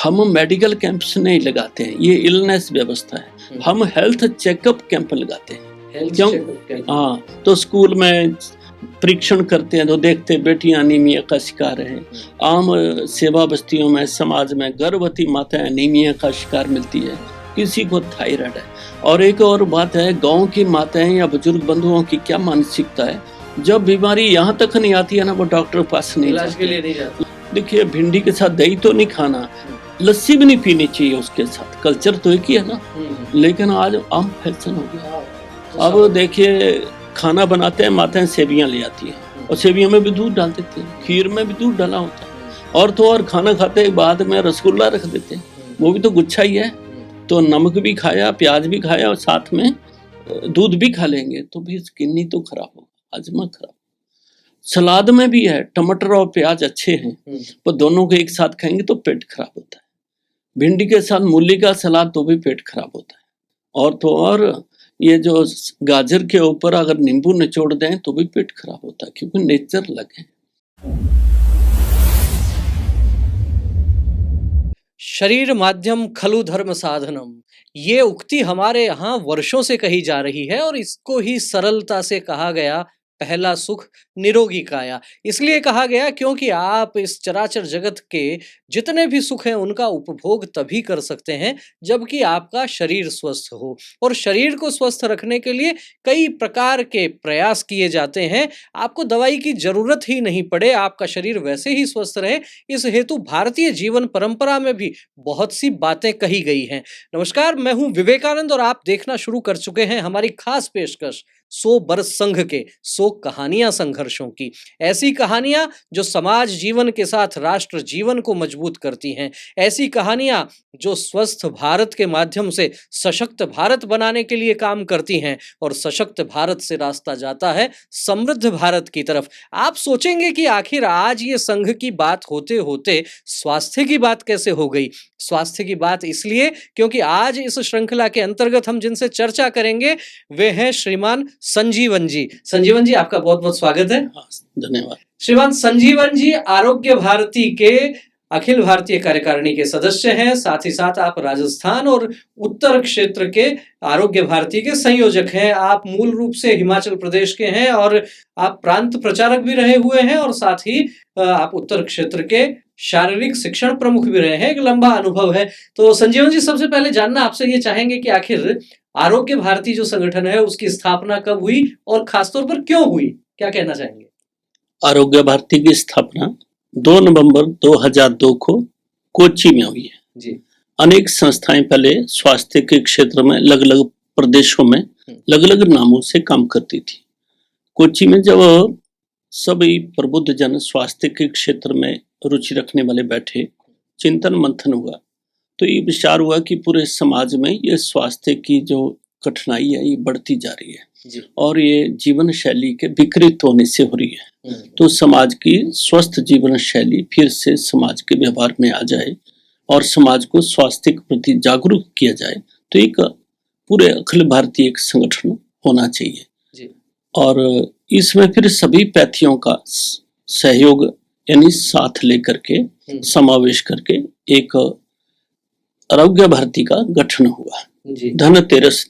हम medical camps नहीं लगाते हैं, ये इलनेस व्यवस्था है। हम हेल्थ चेकअप कैंप लगाते हैं। क्यों? हाँ, तो स्कूल में परीक्षण करते हैं तो देखते बेटियां एनीमिया का शिकार है। आम सेवा बस्तियों में, समाज में गर्भवती माताएं एनीमिया का शिकार मिलती है, किसी को थायराइड है। और एक और बात है, गांव की माताएं या बुजुर्ग बंधुओं की क्या मानसिकता है, जब बीमारी यहाँ तक नहीं आती है ना, वो डॉक्टर के पास नहीं जाते। देखिए, भिंडी के साथ दही तो नहीं खाना, लस्सी भी नहीं पीनी चाहिए उसके साथ, कल्चर तो एक ही है ना। लेकिन आज आम फैशन हो गया। अब देखिए, खाना बनाते हैं, माताएं सेवियां ले आती हैं और सेवियों में भी दूध डाल देते हैं, खीर में भी दूध डाला होता है। और तो और खाना खाते के बाद में रसगुल्ला रख देते हैं, वो भी तो गुच्छा ही है। तो नमक भी खाया, प्याज भी खाया और साथ में दूध भी खा लेंगे तो भी किडनी तो खराब होगा, हजमा खराब। सलाद में भी है, टमाटर और प्याज अच्छे हैं, पर दोनों को एक साथ खाएंगे तो पेट खराब होता है। भिंडी के साथ मूली का सलाद तो भी पेट खराब होता है। और तो और ये जो गाजर के ऊपर अगर नींबू निचोड़ दें तो भी पेट खराब होता है, क्योंकि नेचर अलग है। शरीर माध्यम खलु धर्म साधनम, ये उक्ति हमारे यहाँ वर्षों से कही जा रही है और इसको ही सरलता से कहा गया पहला सुख निरोगी काया। इसलिए कहा गया क्योंकि आप इस चराचर जगत के जितने भी सुख हैं उनका उपभोग तभी कर सकते हैं जबकि आपका शरीर स्वस्थ हो। और शरीर को स्वस्थ रखने के लिए कई प्रकार के प्रयास किए जाते हैं। आपको दवाई की जरूरत ही नहीं पड़े, आपका शरीर वैसे ही स्वस्थ रहे, इस हेतु भारतीय जीवन परंपरा में भी बहुत सी बातें कही गई हैं। नमस्कार, मैं हूं विवेकानंद और आप देखना शुरू कर चुके हैं हमारी खास पेशकश 100 बरस संघ के 100 कहानियां संघर्षों की। ऐसी कहानियां जो समाज जीवन के साथ राष्ट्र जीवन को मजबूत करती हैं। ऐसी कहानियां जो स्वस्थ भारत के माध्यम से सशक्त भारत बनाने के लिए काम करती हैं और सशक्त भारत से रास्ता जाता है समृद्ध भारत की तरफ। आप सोचेंगे कि आखिर आज ये संघ की बात होते होते स्वास्थ्य की बात कैसे हो गई। स्वास्थ्य की बात इसलिए क्योंकि आज इस श्रृंखला के अंतर्गत हम जिनसे चर्चा करेंगे वे हैं श्रीमान संजीवन जी। संजीवन जी, आपका बहुत बहुत स्वागत है। धन्यवाद। श्रीमान संजीवन जी आरोग्य भारती के अखिल भारतीय कार्यकारिणी के सदस्य हैं, साथ ही साथ आप राजस्थान और उत्तर क्षेत्र के आरोग्य भारती के संयोजक हैं। आप मूल रूप से हिमाचल प्रदेश के हैं और आप प्रांत प्रचारक भी रहे हुए हैं और साथ ही आप उत्तर क्षेत्र के शारीरिक शिक्षण प्रमुख भी रहे हैं। एक लंबा अनुभव है। तो संजीवन जी, सबसे पहले जानना आपसे ये चाहेंगे कि आखिर आरोग्य भारती जो संगठन है उसकी स्थापना कब हुई और खासतौर पर क्यों हुई, क्या कहना चाहेंगे? आरोग्य भारती की स्थापना 2 नवंबर 2002 को कोच्चि में हुई है जी। अनेक संस्थाएं पहले स्वास्थ्य के क्षेत्र में अलग अलग प्रदेशों में अलग अलग नामों से काम करती थी। कोच्चि में जब सभी प्रबुद्ध जन स्वास्थ्य के क्षेत्र में रुचि रखने वाले बैठे, चिंतन मंथन हुआ तो ये विचार हुआ कि पूरे समाज में ये स्वास्थ्य की जो कठिनाई है ये बढ़ती जा रही है और ये जीवन शैली के विकृत होने से हो रही है। तो समाज की स्वस्थ जीवन शैली फिर से समाज के व्यवहार में आ जाए और समाज को स्वास्थ्य के प्रति जागरूक किया जाए, तो एक पूरे अखिल भारतीय एक संगठन होना चाहिए। और इसमें फिर सभी पैथियों का सहयोग यानी साथ लेकर के समावेश करके एक आरोग्य भारती का गठन हुआ। धनतेरस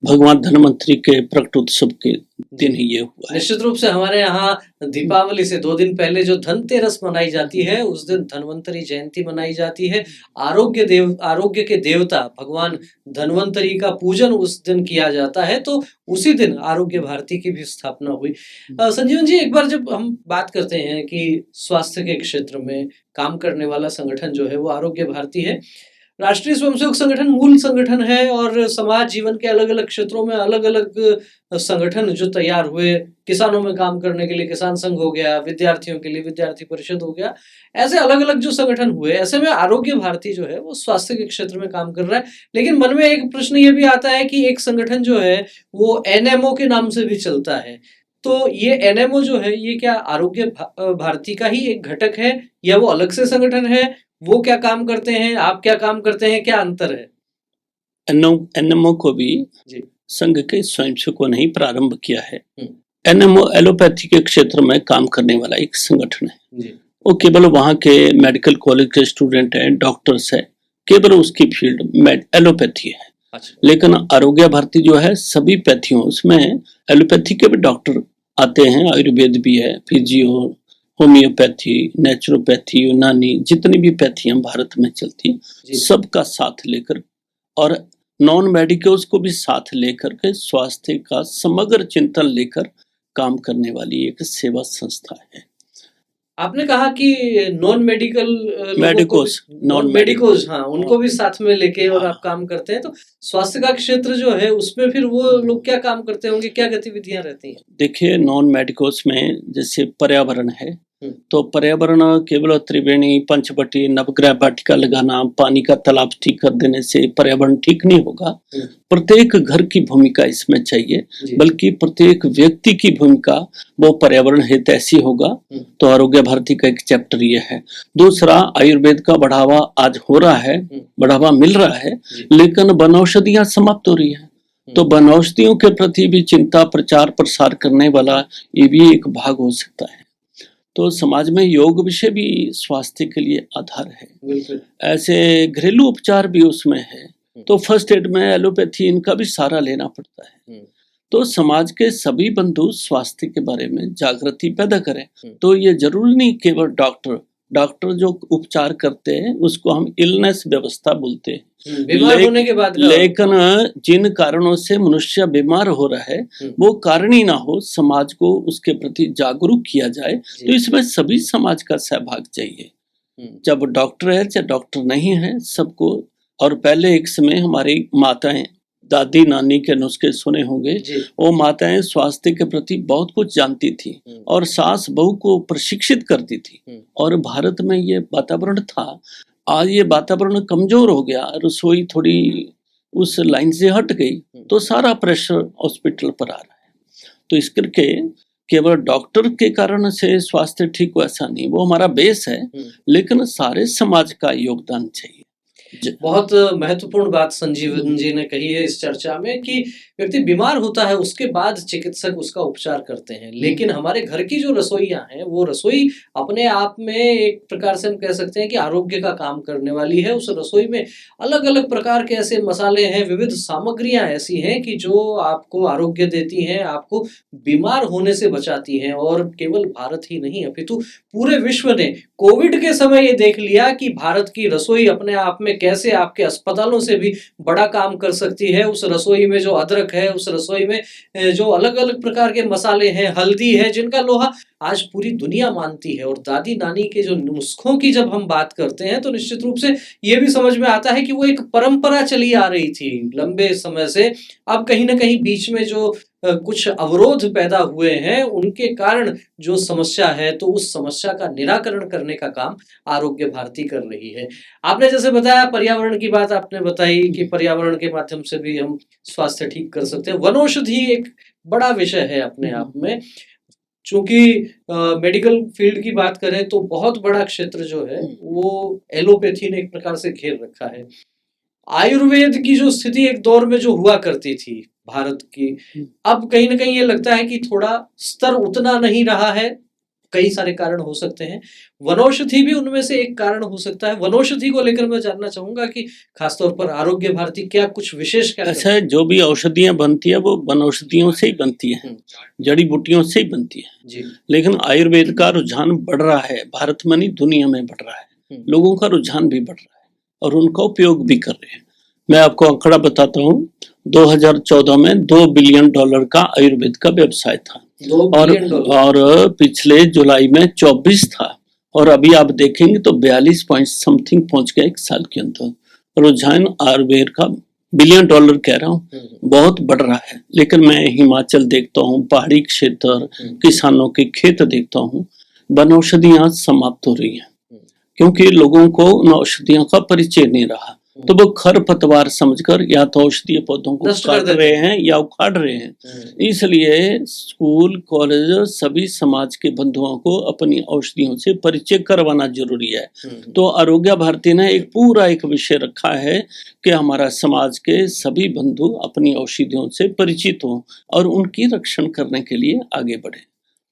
भगवान धनवंतरी के प्रकट उत्सव के दिन ही ये हुआ। निश्चित रूप से हमारे यहाँ दीपावली से 2 दिन पहले जो धनतेरस मनाई जाती है उस दिन धनवंतरी जयंती मनाई जाती है। आरोग्य के देवता भगवान धनवंतरी का पूजन उस दिन किया जाता है, तो उसी दिन आरोग्य भारती की भी स्थापना हुई। संजीवन जी, एक बार जब हम बात करते हैं कि स्वास्थ्य के क्षेत्र में काम करने वाला संगठन जो है वो आरोग्य भारती है, राष्ट्रीय स्वयंसेवक संगठन मूल संगठन है और समाज जीवन के अलग अलग क्षेत्रों में अलग अलग संगठन जो तैयार हुए, किसानों में काम करने के लिए किसान संघ हो गया, विद्यार्थियों के लिए विद्यार्थी परिषद हो गया, ऐसे अलग अलग जो संगठन हुए, ऐसे में आरोग्य भारती जो है वो स्वास्थ्य के क्षेत्र में काम कर रहा है। लेकिन मन में एक प्रश्न ये भी आता है कि एक संगठन जो है वो एनएमओ के नाम से भी चलता है, तो ये एनएमओ जो है ये क्या आरोग्य भारती का ही एक घटक है या वो अलग से संगठन है? वो क्या काम करते हैं, आप क्या काम करते हैं, क्या अंतर है? एनएमओ को भी संघ के स्वयंसेवकों ने ही प्रारंभ किया है। एनएमओ एलोपैथी के क्षेत्र में काम करने वाला एक संगठन है। वो केवल वहाँ के मेडिकल कॉलेज के स्टूडेंट हैं, डॉक्टर्स हैं, केवल उसकी फील्ड एलोपैथी है। अच्छा। लेकिन आरोग्य भारती जो है सभी पैथियों, उसमें एलोपैथी के भी डॉक्टर आते हैं, आयुर्वेद भी है, फिजियो, होम्योपैथी, नेचुरोपैथी, यूनानी, जितनी भी पैथियां भारत में चलती जी। सबका साथ लेकर और नॉन मेडिकल्स को भी साथ लेकर के स्वास्थ्य का समग्र चिंतन लेकर काम करने वाली एक सेवा संस्था है। आपने कहा कि नॉन मेडिकल लोगों को मेडिकोस, नॉन मेडिकोस, हाँ, उनको भी साथ में लेके और हाँ। आप काम करते हैं, तो स्वास्थ्य का क्षेत्र जो है उसमें फिर वो लोग क्या काम करते होंगे, क्या गतिविधियां रहती हैं? देखिए, नॉन मेडिकोस में जैसे पर्यावरण है, हम्म। तो पर्यावरण केवल त्रिवेणी, पंचवटी, नवग्रह वाटिका लगाना, पानी का तालाब ठीक कर देने से पर्यावरण ठीक नहीं होगा। प्रत्येक घर की भूमिका इसमें चाहिए, जी। बल्कि प्रत्येक व्यक्ति की भूमिका वो पर्यावरण हित ऐसी होगा। तो आरोग्य भारती का एक चैप्टर ये है। दूसरा, आयुर्वेद का बढ़ावा आज हो रहा है, बढ़ावा मिल रहा है, लेकिन वनौषधियां समाप्त हो रही है। तो वनौषधियों के प्रति भी चिंता, प्रचार प्रसार करने वाला ये भी एक भाग हो सकता है। तो समाज में योग विषय भी स्वास्थ्य के लिए आधार है। बिल्कुल। ऐसे घरेलू उपचार भी उसमें है, तो फर्स्ट एड में एलोपैथी, इनका भी सहारा लेना पड़ता है। तो समाज के सभी बंधु स्वास्थ्य के बारे में जागृति पैदा करें। तो ये जरूरी नहीं केवल डॉक्टर जो उपचार करते हैं उसको हम इलनेस व्यवस्था बोलते हैं, बीमार होने के बाद का। लेकिन जिन कारणों से मनुष्य बीमार हो रहा है वो कारण ही ना हो, समाज को उसके प्रति जागरूक किया जाए। तो इसमें सभी समाज का सहभाग चाहिए, जब डॉक्टर है चाहे डॉक्टर नहीं है, सबको। और पहले एक समय हमारी माताएं, दादी नानी के नुस्खे सुने होंगे, वो माताएं स्वास्थ्य के प्रति बहुत कुछ जानती थी और सास बहू को प्रशिक्षित करती थी, और भारत में ये वातावरण था। आज ये वातावरण कमजोर हो गया, रसोई थोड़ी उस लाइन से हट गई, तो सारा प्रेशर हॉस्पिटल पर आ रहा है। तो इस करके केवल डॉक्टर के कारण से स्वास्थ्य ठीक हो ऐसा नहीं, वो हमारा बेस है, लेकिन सारे समाज का योगदान चाहिए। बहुत महत्वपूर्ण बात संजीवन जी ने कही है इस चर्चा में कि व्यक्ति बीमार होता है उसके बाद चिकित्सक उसका उपचार करते हैं, लेकिन हमारे घर की जो रसोइयां हैं वो रसोई अपने आप में एक प्रकार से हम कह सकते हैं कि आरोग्य का काम करने वाली है। उस रसोई में अलग अलग प्रकार के ऐसे मसाले हैं, विविध सामग्रियां ऐसी हैं कि जो आपको आरोग्य देती हैं, आपको बीमार होने से बचाती हैं। और केवल भारत ही नहीं अपितु पूरे विश्व ने कोविड के समय ये देख लिया कि भारत की रसोई अपने आप में कैसे आपके अस्पतालों से भी बड़ा काम कर सकती है। उस रसोई में जो अदरक है, उस रसोई में जो अलग अलग प्रकार के मसाले हैं, हल्दी है, जिनका लोहा आज पूरी दुनिया मानती है। और दादी नानी के जो नुस्खों की जब हम बात करते हैं तो निश्चित रूप से ये भी समझ में आता है कि वो एक परंपरा चली आ रही थी लंबे समय से। अब कहीं ना कहीं बीच में जो कुछ अवरोध पैदा हुए हैं उनके कारण जो समस्या है, तो उस समस्या का निराकरण करने का काम आरोग्य भारती कर रही है। आपने जैसे बताया पर्यावरण की बात, आपने बताई कि पर्यावरण के माध्यम से भी हम स्वास्थ्य ठीक कर सकते हैं। वनौषधि एक बड़ा विषय है अपने आप में, चूंकि मेडिकल फील्ड की बात करें तो बहुत बड़ा क्षेत्र जो है वो एलोपैथी ने एक प्रकार से घेर रखा है। आयुर्वेद की जो स्थिति एक दौर में जो हुआ करती थी भारत की, अब कहीं ना कहीं ये लगता है कि थोड़ा स्तर उतना नहीं रहा है। कई सारे कारण हो सकते हैं, वनौषधि भी उनमें से एक कारण हो सकता है। वनौषधि को लेकर मैं जानना चाहूंगा कि खासतौर पर आरोग्य भारती क्या कुछ विशेष क्या ऐसा है, जो भी औषधियां बनती है वो वनौषधियों से ही बनती है, जड़ी बूटियों से ही बनती है जी। लेकिन आयुर्वेद का रुझान बढ़ रहा है, भारत में नहीं दुनिया में बढ़ रहा है। लोगों का रुझान भी बढ़ रहा है और उनका उपयोग भी कर रहे हैं। मैं आपको आंकड़ा बताता हूँ, 2014 में $2 बिलियन का आयुर्वेद का व्यवसाय था, और पिछले जुलाई में 24 था, और अभी आप देखेंगे तो 42 पॉइंट समथिंग पहुंच गया एक साल के अंदर। रुझान आयुर्वेद का $1 बिलियन कह रहा हूँ, बहुत बढ़ रहा है। लेकिन मैं हिमाचल देखता हूँ, पहाड़ी क्षेत्र, किसानों के खेत देखता हूँ, वनौषधियां समाप्त हो रही हैं, क्योंकि लोगों को उन औषधियों का परिचय नहीं रहा। तो वो खरपतवार समझकर या तो औषधीय पौधों को काट रहे हैं या उखाड़ रहे हैं। इसलिए स्कूल, कॉलेज, सभी समाज के बंधुओं को अपनी औषधियों से परिचय करवाना जरूरी है। तो आरोग्य भारती ने एक पूरा एक विषय रखा है कि हमारा समाज के सभी बंधु अपनी औषधियों से परिचित हों और उनकी रक्षण करने के लिए आगे बढ़े।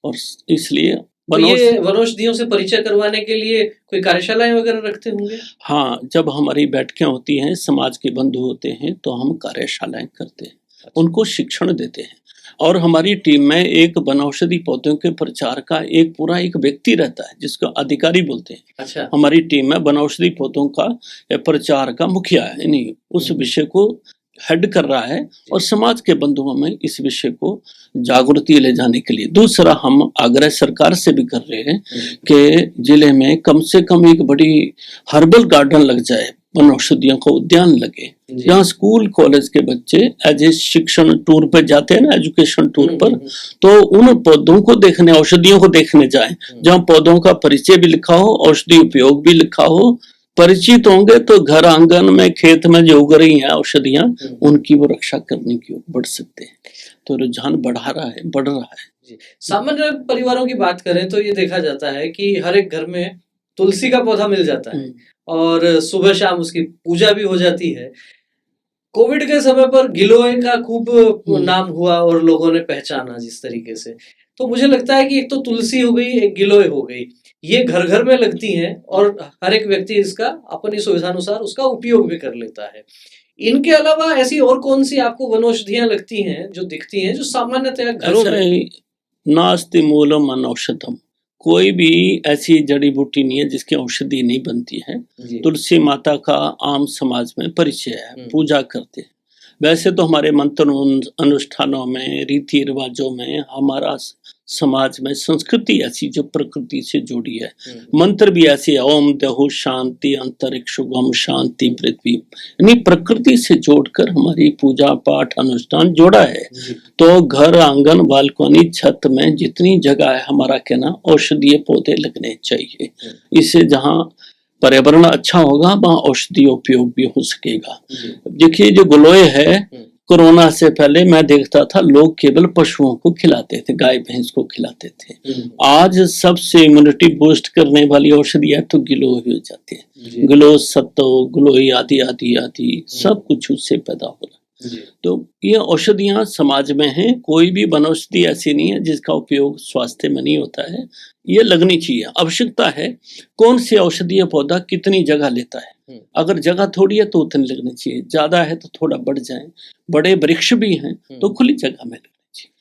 और इसलिए तो ये वनौषधियों से परिचय करवाने के लिए कोई कार्यशालाएं वगैरह रखते होंगे? हाँ, जब हमारी बैठकें होती हैं, समाज के बंधु होते हैं, तो हम कार्यशालाएं करते हैं, उनको शिक्षण देते हैं। और हमारी टीम में एक वनौषधि पौधों के प्रचार का एक व्यक्ति रहता है, जिसको अधिकारी बोलते हैं। अच्छा। हमारी टीम में वनौषधि पौधों का प्रचार का मुखिया है, यानी उस विषय को हेड कर रहा है और समाज के बंधुओं में इस विषय को जागृति ले जाने के लिए। दूसरा, हम आग्रह सरकार से भी कर रहे हैं कि जिले में कम से कम एक बड़ी हर्बल गार्डन लग जाए, वनौषधियों का उद्यान लगे, जहाँ स्कूल कॉलेज के बच्चे एज ए शिक्षण टूर पर जाते हैं ना, एजुकेशन टूर पर, तो उन पौधों को देखने, औषधियों को देखने जाएं, जहाँ पौधों का परिचय भी लिखा हो, औषधि उपयोग भी लिखा हो। परिचित होंगे तो घर आंगन में, खेत में जो उग रही हैं औषधियां, उनकी वो रक्षा करने की ओर बढ़ सकते हैं। तो रुझान बढ़ रहा है। सामान्य परिवारों की बात करें तो ये देखा जाता है कि हर एक घर में तुलसी का पौधा मिल जाता है और सुबह शाम उसकी पूजा भी हो जाती है। कोविड के समय पर गिलोय का खूब नाम हुआ और लोगों ने पहचाना जिस तरीके से, तो मुझे लगता है कि एक तो तुलसी हो गई, एक गिलोय हो गई, ये घर घर में लगती हैं और हर एक व्यक्ति इसका अपनी सुविधानुसार उसका उपयोग भी कर लेता है। इनके अलावा ऐसी और कौन सी आपको वनौषधियां लगती हैं जो दिखती हैं, जो सामान्यतः घरों में? नास्ति मूलम अनौषधम, कोई भी ऐसी जड़ी बूटी नहीं है जिसकी औषधि नहीं बनती है। तुलसी माता का आम समाज में परिचय है, पूजा करते हैं। वैसे तो हमारे मंत्र अनुष्ठानों में, रीति रिवाजों में, हमारा समाज में संस्कृति ऐसी जो प्रकृति से जुड़ी है, मंत्र भी ऐसे है, ओम देहु शांति अंतरिक्ष गम शांति पृथ्वी, यानी प्रकृति से जोड़कर हमारी पूजा पाठ अनुष्ठान जोड़ा है। तो घर आंगन बालकनी छत में जितनी जगह है, हमारा कहना औषधीय पौधे लगने चाहिए। इससे जहाँ पर्यावरण अच्छा होगा वहाँ औषधीय उपयोग भी हो सकेगा। देखिए, जो गिलोय है, कोरोना से पहले मैं देखता था लोग केवल पशुओं को खिलाते थे, गाय भैंस को खिलाते थे। आज सबसे इम्यूनिटी बूस्ट करने वाली औषधियां तो गिलोय हो जाती है। गिलोय सत्तो, गिलोय आदि आदि आदि सब कुछ उससे पैदा हो रहा है। तो ये औषधियां समाज में हैं, कोई भी वनौषधि ऐसी नहीं है जिसका उपयोग स्वास्थ्य में नहीं होता है। ये लगनी चाहिए, आवश्यकता है कौन सी औषधीय पौधा कितनी जगह लेता है। अगर जगह थोड़ी है तो उतनी लगनी चाहिए, ज्यादा है तो थोड़ा बढ़ जाए। बड़े वृक्ष भी हैं तो खुली जगह में लगनी चाहिए।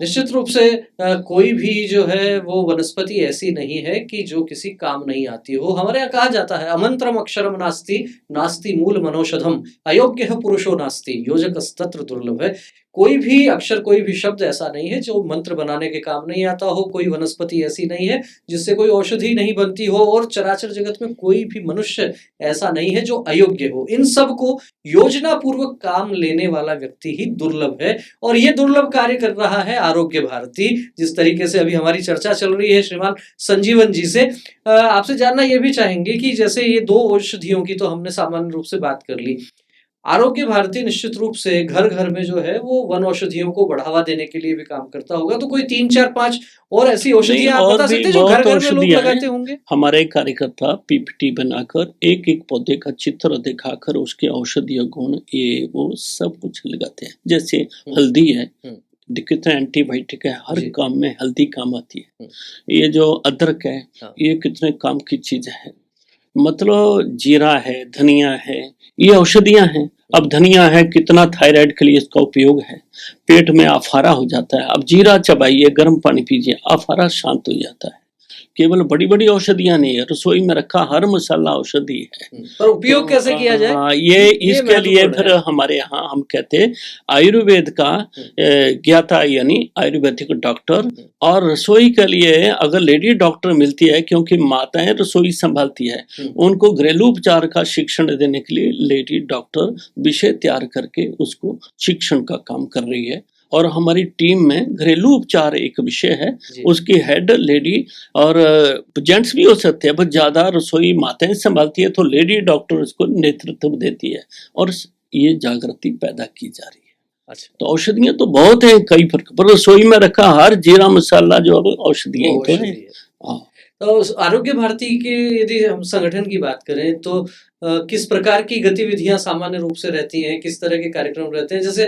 निश्चित रूप से कोई भी जो है वो वनस्पति ऐसी नहीं है कि जो किसी काम नहीं आती हो। हमारे यहाँ कहा जाता है, अमंत्रम अक्षरम नास्ति नास्ति मूल मनोषधम अयोग्य पुरुषो नास्ति योजकस्तत्र दुर्लभ है। कोई भी अक्षर, कोई भी शब्द ऐसा नहीं है जो मंत्र बनाने के काम नहीं आता हो। कोई वनस्पति ऐसी नहीं है जिससे कोई औषधि नहीं बनती हो, और चराचर जगत में कोई भी मनुष्य ऐसा नहीं है जो अयोग्य हो। इन सब को योजना पूर्वक काम लेने वाला व्यक्ति ही दुर्लभ है, और ये दुर्लभ कार्य कर रहा है आरोग्य भारती। जिस तरीके से अभी हमारी चर्चा चल रही है श्रीमान संजीवन जी से, आपसे जानना ये भी चाहेंगे कि जैसे ये दो औषधियों की तो हमने सामान्य रूप से बात कर ली, आरोग्य भारती निश्चित रूप से घर घर में जो है वो वन औषधियों को बढ़ावा देने के लिए भी काम करता होगा। तो कोई 3, 4, 5 और ऐसी औषधियां आप बता सकते हैं जो घर घर में लोग लगाते होंगे? हमारे कार्यकर्ता पीपीटी बनाकर एक एक पौधे का चित्र दिखाकर उसके औषधीय गुण ये वो सब कुछ लगाते हैं। जैसे हल्दी है, कितना एंटीबायोटिक है, हर काम में हल्दी काम आती है। ये जो अदरक है, ये कितने काम की चीज है। मतलब जीरा है, धनिया है, ये औषधियां हैं। अब धनिया है, कितना थायराइड के लिए इसका उपयोग है। पेट में आफारा हो जाता है, अब जीरा चबाइए, गर्म पानी पीजिए, आफारा शांत हो जाता है। केवल बड़ी बड़ी औषधियां नहीं है, रसोई में रखा हर मसाला औषधि है। पर उपयोग कैसे किया जाए? ये इसके लिए फिर हमारे यहाँ हम कहते हैं आयुर्वेद का ज्ञाता यानी आयुर्वेदिक डॉक्टर, और रसोई के लिए अगर लेडी डॉक्टर मिलती है, क्योंकि माताएं रसोई संभालती है, उनको घरेलू उपचार का शिक्षण देने के लिए लेडी डॉक्टर विषय तैयार करके उसको शिक्षण का काम कर रही है। और हमारी टीम में घरेलू उपचार एक विषय है, उसकी हेड लेडी और जेंट्स भी हो सकते हैं, बस ज्यादा रसोई माताएं संभालती है तो लेडी डॉक्टर उसको नेतृत्व देती है, और ये जागृति पैदा की जा रही है। अच्छा, तो औषधियां तो बहुत हैं, कई प्रकार, पर रसोई में रखा हर जीरा मसाला जो औषधियां तो है। तो आरोग्य भारती के यदि हम संगठन की बात करें तो किस प्रकार की गतिविधियां सामान्य रूप से रहती हैं, किस तरह के कार्यक्रम रहते हैं? जैसे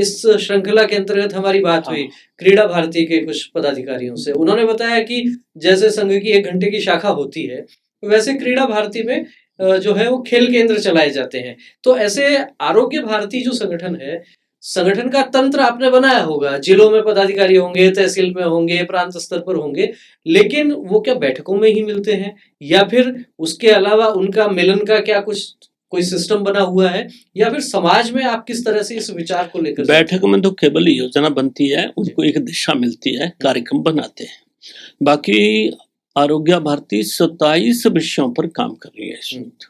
इस श्रृंखला के अंतर्गत हमारी बात हुई क्रीड़ा भारती के कुछ पदाधिकारियों से, उन्होंने बताया कि जैसे संघ की 1 घंटे की शाखा होती है, वैसे क्रीड़ा भारती में जो है वो खेल केंद्र चलाए जाते हैं। तो ऐसे आरोग्य भारती जो संगठन है, संगठन का तंत्र आपने बनाया होगा, जिलों में पदाधिकारी होंगे, तहसील में होंगे, प्रांत स्तर पर होंगे, लेकिन वो क्या बैठकों में ही मिलते हैं या फिर उसके अलावा उनका मिलन का क्या कुछ कोई सिस्टम बना हुआ है, या फिर समाज में आप किस तरह से इस विचार को लेकर? बैठक में तो केवल योजना बनती है, उनको एक दिशा मिलती है, कार्यक्रम बनाते हैं। बाकी आरोग्य भारती 27 विषयों पर काम कर रही है इस वक्त।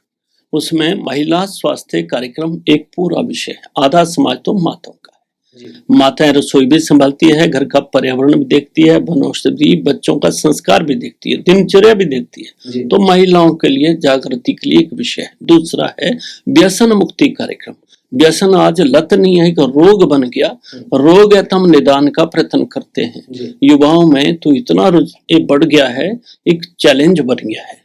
उसमें महिला स्वास्थ्य कार्यक्रम एक पूरा विषय है। आधा समाज तो माताओं का है। माताएं रसोई भी संभालती है, घर का पर्यावरण भी देखती है, वनौषधि, बच्चों का संस्कार भी देखती है, दिनचर्या भी देखती है। तो महिलाओं के लिए जागृति के लिए एक विषय है। दूसरा है व्यसन मुक्ति कार्यक्रम। व्यसन आज लत नहीं है कि रोग बन गया, रोग है तो हम निदान का प्रयत्न करते हैं। युवाओं में तो इतना बढ़ गया है, एक चैलेंज बन गया है।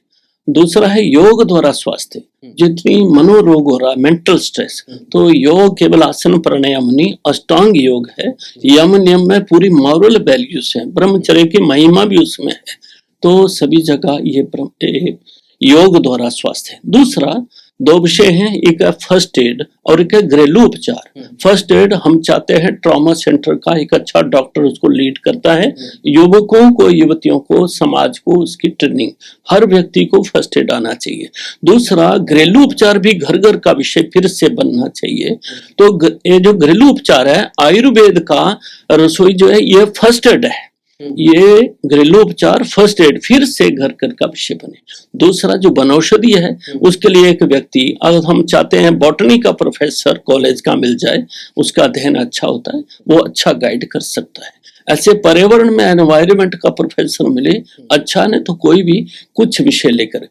दूसरा है योग द्वारा स्वास्थ्य। जितनी मनोरोग हो रहा है, मेंटल स्ट्रेस, तो योग केवल आसन प्राणायाम नहीं, अष्टांग योग है। यम नियम में पूरी मॉरल वैल्यूज है, ब्रह्मचर्य की महिमा भी उसमें है। तो सभी जगह ये योग द्वारा स्वास्थ्य है। दूसरा 2 विषय हैं, एक है फर्स्ट एड और एक है घरेलू उपचार। फर्स्ट एड हम चाहते हैं ट्रॉमा सेंटर का एक अच्छा डॉक्टर उसको लीड करता है। युवकों को, युवतियों को, समाज को उसकी ट्रेनिंग, हर व्यक्ति को फर्स्ट एड आना चाहिए। दूसरा घरेलू उपचार भी घर घर का विषय फिर से बनना चाहिए। तो ये जो घरेलू उपचार है, आयुर्वेद का रसोई जो है, ये फर्स्ट एड है। ये घरेलू उपचार फर्स्ट एड फिर से घर घर का विषय बने। दूसरा जो वनौषधि है, उसके लिए एक व्यक्ति, अगर हम चाहते हैं बॉटनी का प्रोफेसर कॉलेज का मिल जाए, उसका अध्ययन अच्छा होता है, वो अच्छा गाइड कर सकता है। ऐसे पर्यावरण में एनवायरमेंट का प्रोफेसर मिले, अच्छा नहीं तो कोई भी कुछ विषय लेकर,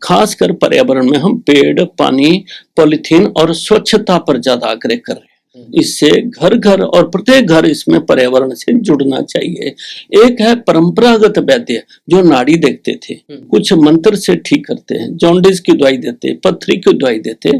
खासकर पर्यावरण में हम पेड़, पानी, पॉलिथीन और स्वच्छता पर ज्यादा आग्रह कर रहे हैं। इससे घर घर और प्रत्येक घर इसमें पर्यावरण से जुड़ना चाहिए। एक है परंपरागत वैद्य जो नाड़ी देखते थे, कुछ मंत्र से ठीक करते हैं, जॉन्डिस की दवाई देते, पथरी की दवाई देते।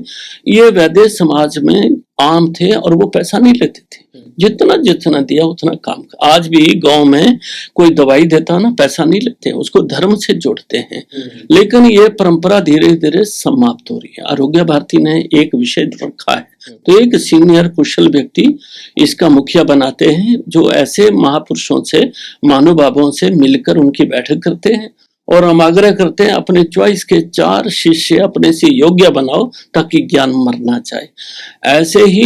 ये वैद्य समाज में आम थे और वो पैसा नहीं लेते थे, जितना जितना दिया उतना काम। आज भी गांव में कोई दवाई देता ना, पैसा नहीं लेते, उसको धर्म से जोड़ते हैं। लेकिन ये परंपरा धीरे धीरे समाप्त हो रही है। आरोग्य भारती ने एक विषय रखा है, तो एक सीनियर कुशल व्यक्ति इसका मुखिया बनाते हैं, जो ऐसे महापुरुषों से, महानुभावों से मिलकर उनकी बैठक करते हैं। और हम आग्रह करते हैं अपने चॉइस के 4 शिष्य अपने से योग्य बनाओ ताकि ज्ञान मरना चाहे। ऐसे ही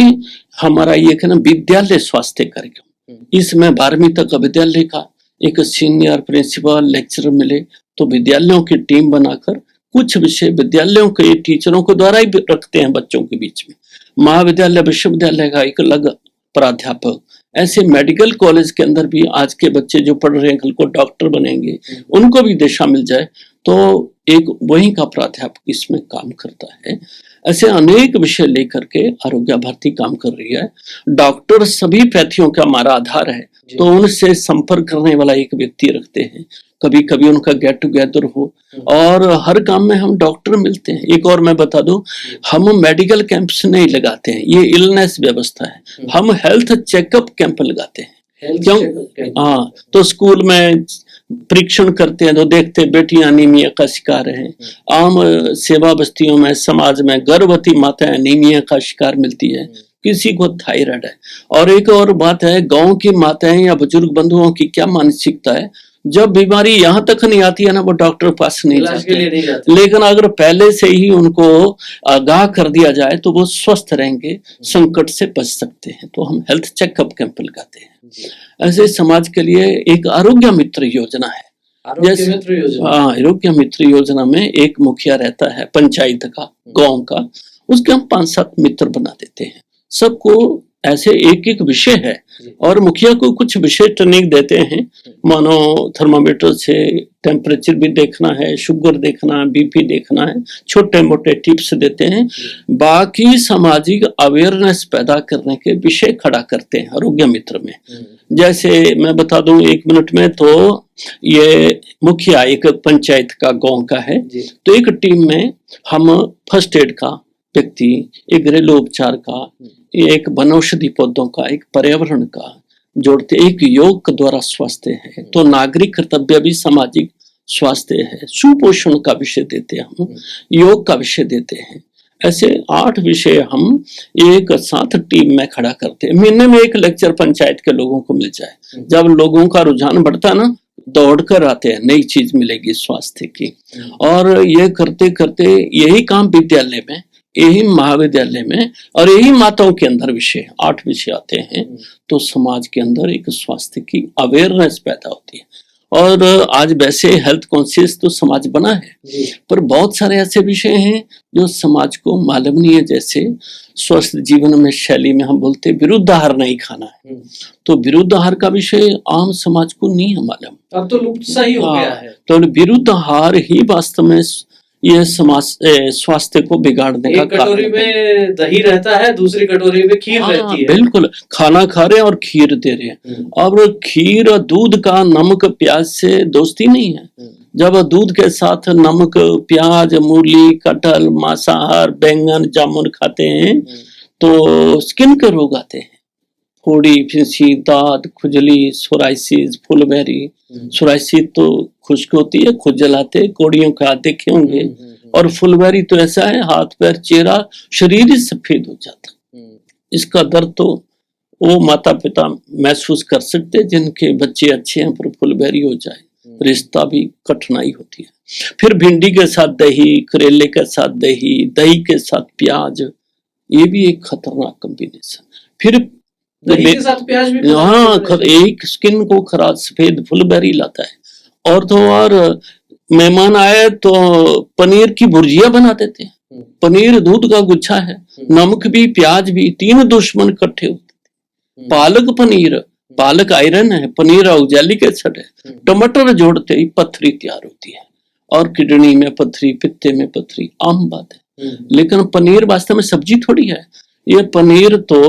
हमारा ये कहना विद्यालय स्वास्थ्य कार्यक्रम, इसमें 12वीं तक विद्यालय का एक सीनियर प्रिंसिपल लेक्चरर मिले, तो विद्यालयों की टीम बनाकर कुछ विषय विद्यालयों के टीचरों के द्वारा ही रखते हैं बच्चों के बीच में। महाविद्यालय, विश्वविद्यालय का एक अलग प्राध्यापक। ऐसे मेडिकल कॉलेज के अंदर भी आज के बच्चे जो पढ़ रहे हैं, कल को डॉक्टर बनेंगे, उनको भी दिशा मिल जाए, तो एक वहीं का प्राध्यापक इसमें काम करता है। ऐसे अनेक विषय लेकर के आरोग्य भारती काम कर रही है। डॉक्टर सभी पैथियों का हमारा आधार है, तो उनसे संपर्क करने वाला एक व्यक्ति रखते हैं। कभी कभी उनका गेट टुगेदर हो, और हर काम में हम डॉक्टर मिलते हैं। एक और मैं बता दूं, हम मेडिकल कैंप्स नहीं लगाते हैं, ये इलनेस व्यवस्था है। हम हेल्थ चेकअप कैंप लगाते हैं। क्यों? हाँ, तो स्कूल में परीक्षण करते हैं तो देखते बेटियां एनीमिया का शिकार हैं। आम सेवा बस्तियों में, समाज में गर्भवती माताएं एनीमिया का शिकार मिलती है, किसी को थायराइड है। और एक और बात है, गांव की माताएं या बुजुर्ग बंधुओं की क्या मानसिकता है, जब बीमारी यहाँ तक नहीं आती है ना, वो डॉक्टर के पास नहीं जाते। लेकिन अगर पहले से ही उनको आगाह कर दिया जाए तो वो स्वस्थ रहेंगे, संकट से बच सकते हैं। तो हम हेल्थ चेकअप कैंप लगाते हैं। ऐसे समाज के लिए एक आरोग्य मित्र योजना है। आरोग्य मित्र योजना में एक मुखिया रहता है पंचायत का, गांव का, उसके हम 5-7 मित्र बना देते हैं। सबको ऐसे एक एक विषय है और मुखिया को कुछ विषय ट्रेनिंग देते हैं, मानो थर्मामीटर से टेम्परेचर भी देखना है, शुगर देखना है, बीपी देखना है, छोटे मोटे टिप्स देते हैं। बाकी सामाजिक अवेयरनेस पैदा करने के विषय खड़ा करते हैं आरोग्य मित्र में। जैसे मैं बता दूं 1 मिनट में, तो ये मुखिया एक पंचायत का गांव का है, तो एक टीम में हम फर्स्ट एड का व्यक्ति, एक घरेलू उपचार का, एक वनौषधि पौधों का, एक पर्यावरण का जोड़ते, एक योग के द्वारा स्वास्थ्य है, तो नागरिक कर्तव्य भी सामाजिक स्वास्थ्य है, सुपोषण का विषय देते हैं हम, योग का विषय देते हैं। ऐसे 8 विषय हम एक साथ टीम में खड़ा करते हैं। महीने में एक लेक्चर पंचायत के लोगों को मिल जाए। जब लोगों का रुझान बढ़ता ना, दौड़ कर आते हैं, नई चीज मिलेगी स्वास्थ्य की। और ये करते करते यही काम विद्यालय में, यही महाविद्यालय में और यही माताओं के अंदर विषय 8 विषय आते हैं, तो समाज के अंदर एक स्वास्थ्य की अवेयरनेस पैदा होती है। और आज वैसे हेल्थ कॉन्शियस तो समाज बना है, पर बहुत सारे ऐसे विषय हैं जो समाज को मालूम नहीं है। जैसे स्वस्थ जीवन में शैली में हम बोलते हैं विरुद्ध आहार नहीं खाना है, तो विरुद्ध आहार का विषय आम समाज को नहीं है मालूम, अब तो लुप्त सा ही हो गया है। तो विरुद्ध आहार ही वास्तव में ये समाज स्वास्थ्य को बिगाड़ने का कारण। कटोरी में दही रहता है, दूसरी कटोरी में खीर रहती है। बिल्कुल, खाना खा रहे हैं और खीर दे रहे हैं। अब खीर और दूध का नमक प्याज से दोस्ती नहीं है। जब दूध के साथ नमक, प्याज, मूली, कटहल, मांसाहार, बैंगन, जामुन खाते हैं तो स्किन के रोग आते हैं, फोड़ी, फिंसी, दाद, खुजली, सोराइसिस, फुलबेरी। सोराइसिस तो खुश्क होती है, खुजलाते, कोड़ियों का हाथ देखे होंगे, और फुलबेरी तो ऐसा है हाथ पैर चेहरा शरीर ही सफेद हो जाता। इसका दर्द तो वो माता पिता महसूस कर सकते जिनके बच्चे अच्छे हैं, पर फुलबेरी हो जाए रिश्ता भी कठिनाई होती है। फिर भिंडी के साथ दही, करेले के साथ दही, दही के साथ प्याज, ये भी एक खतरनाक कॉम्बिनेशन। फिर दही के साथ प्याज भी, हाँ, एक स्किन को खराब सफेद फुलबेरी लाता है। और तो और मेहमान आए तो पनीर की भुर्जिया बना देते हैं। पनीर दूध का गुच्छा है, नमक भी प्याज भी, 3 दुश्मन इकट्ठे होते। पालक पनीर, पालक आयरन है, पनीर ऑक्सैलिक एसिड है, टमाटर जोड़ते ही पथरी तैयार होती है, और किडनी में पथरी, पित्ते में पथरी आम बात है। लेकिन पनीर वास्तव में सब्जी थोड़ी है। ये पनीर तो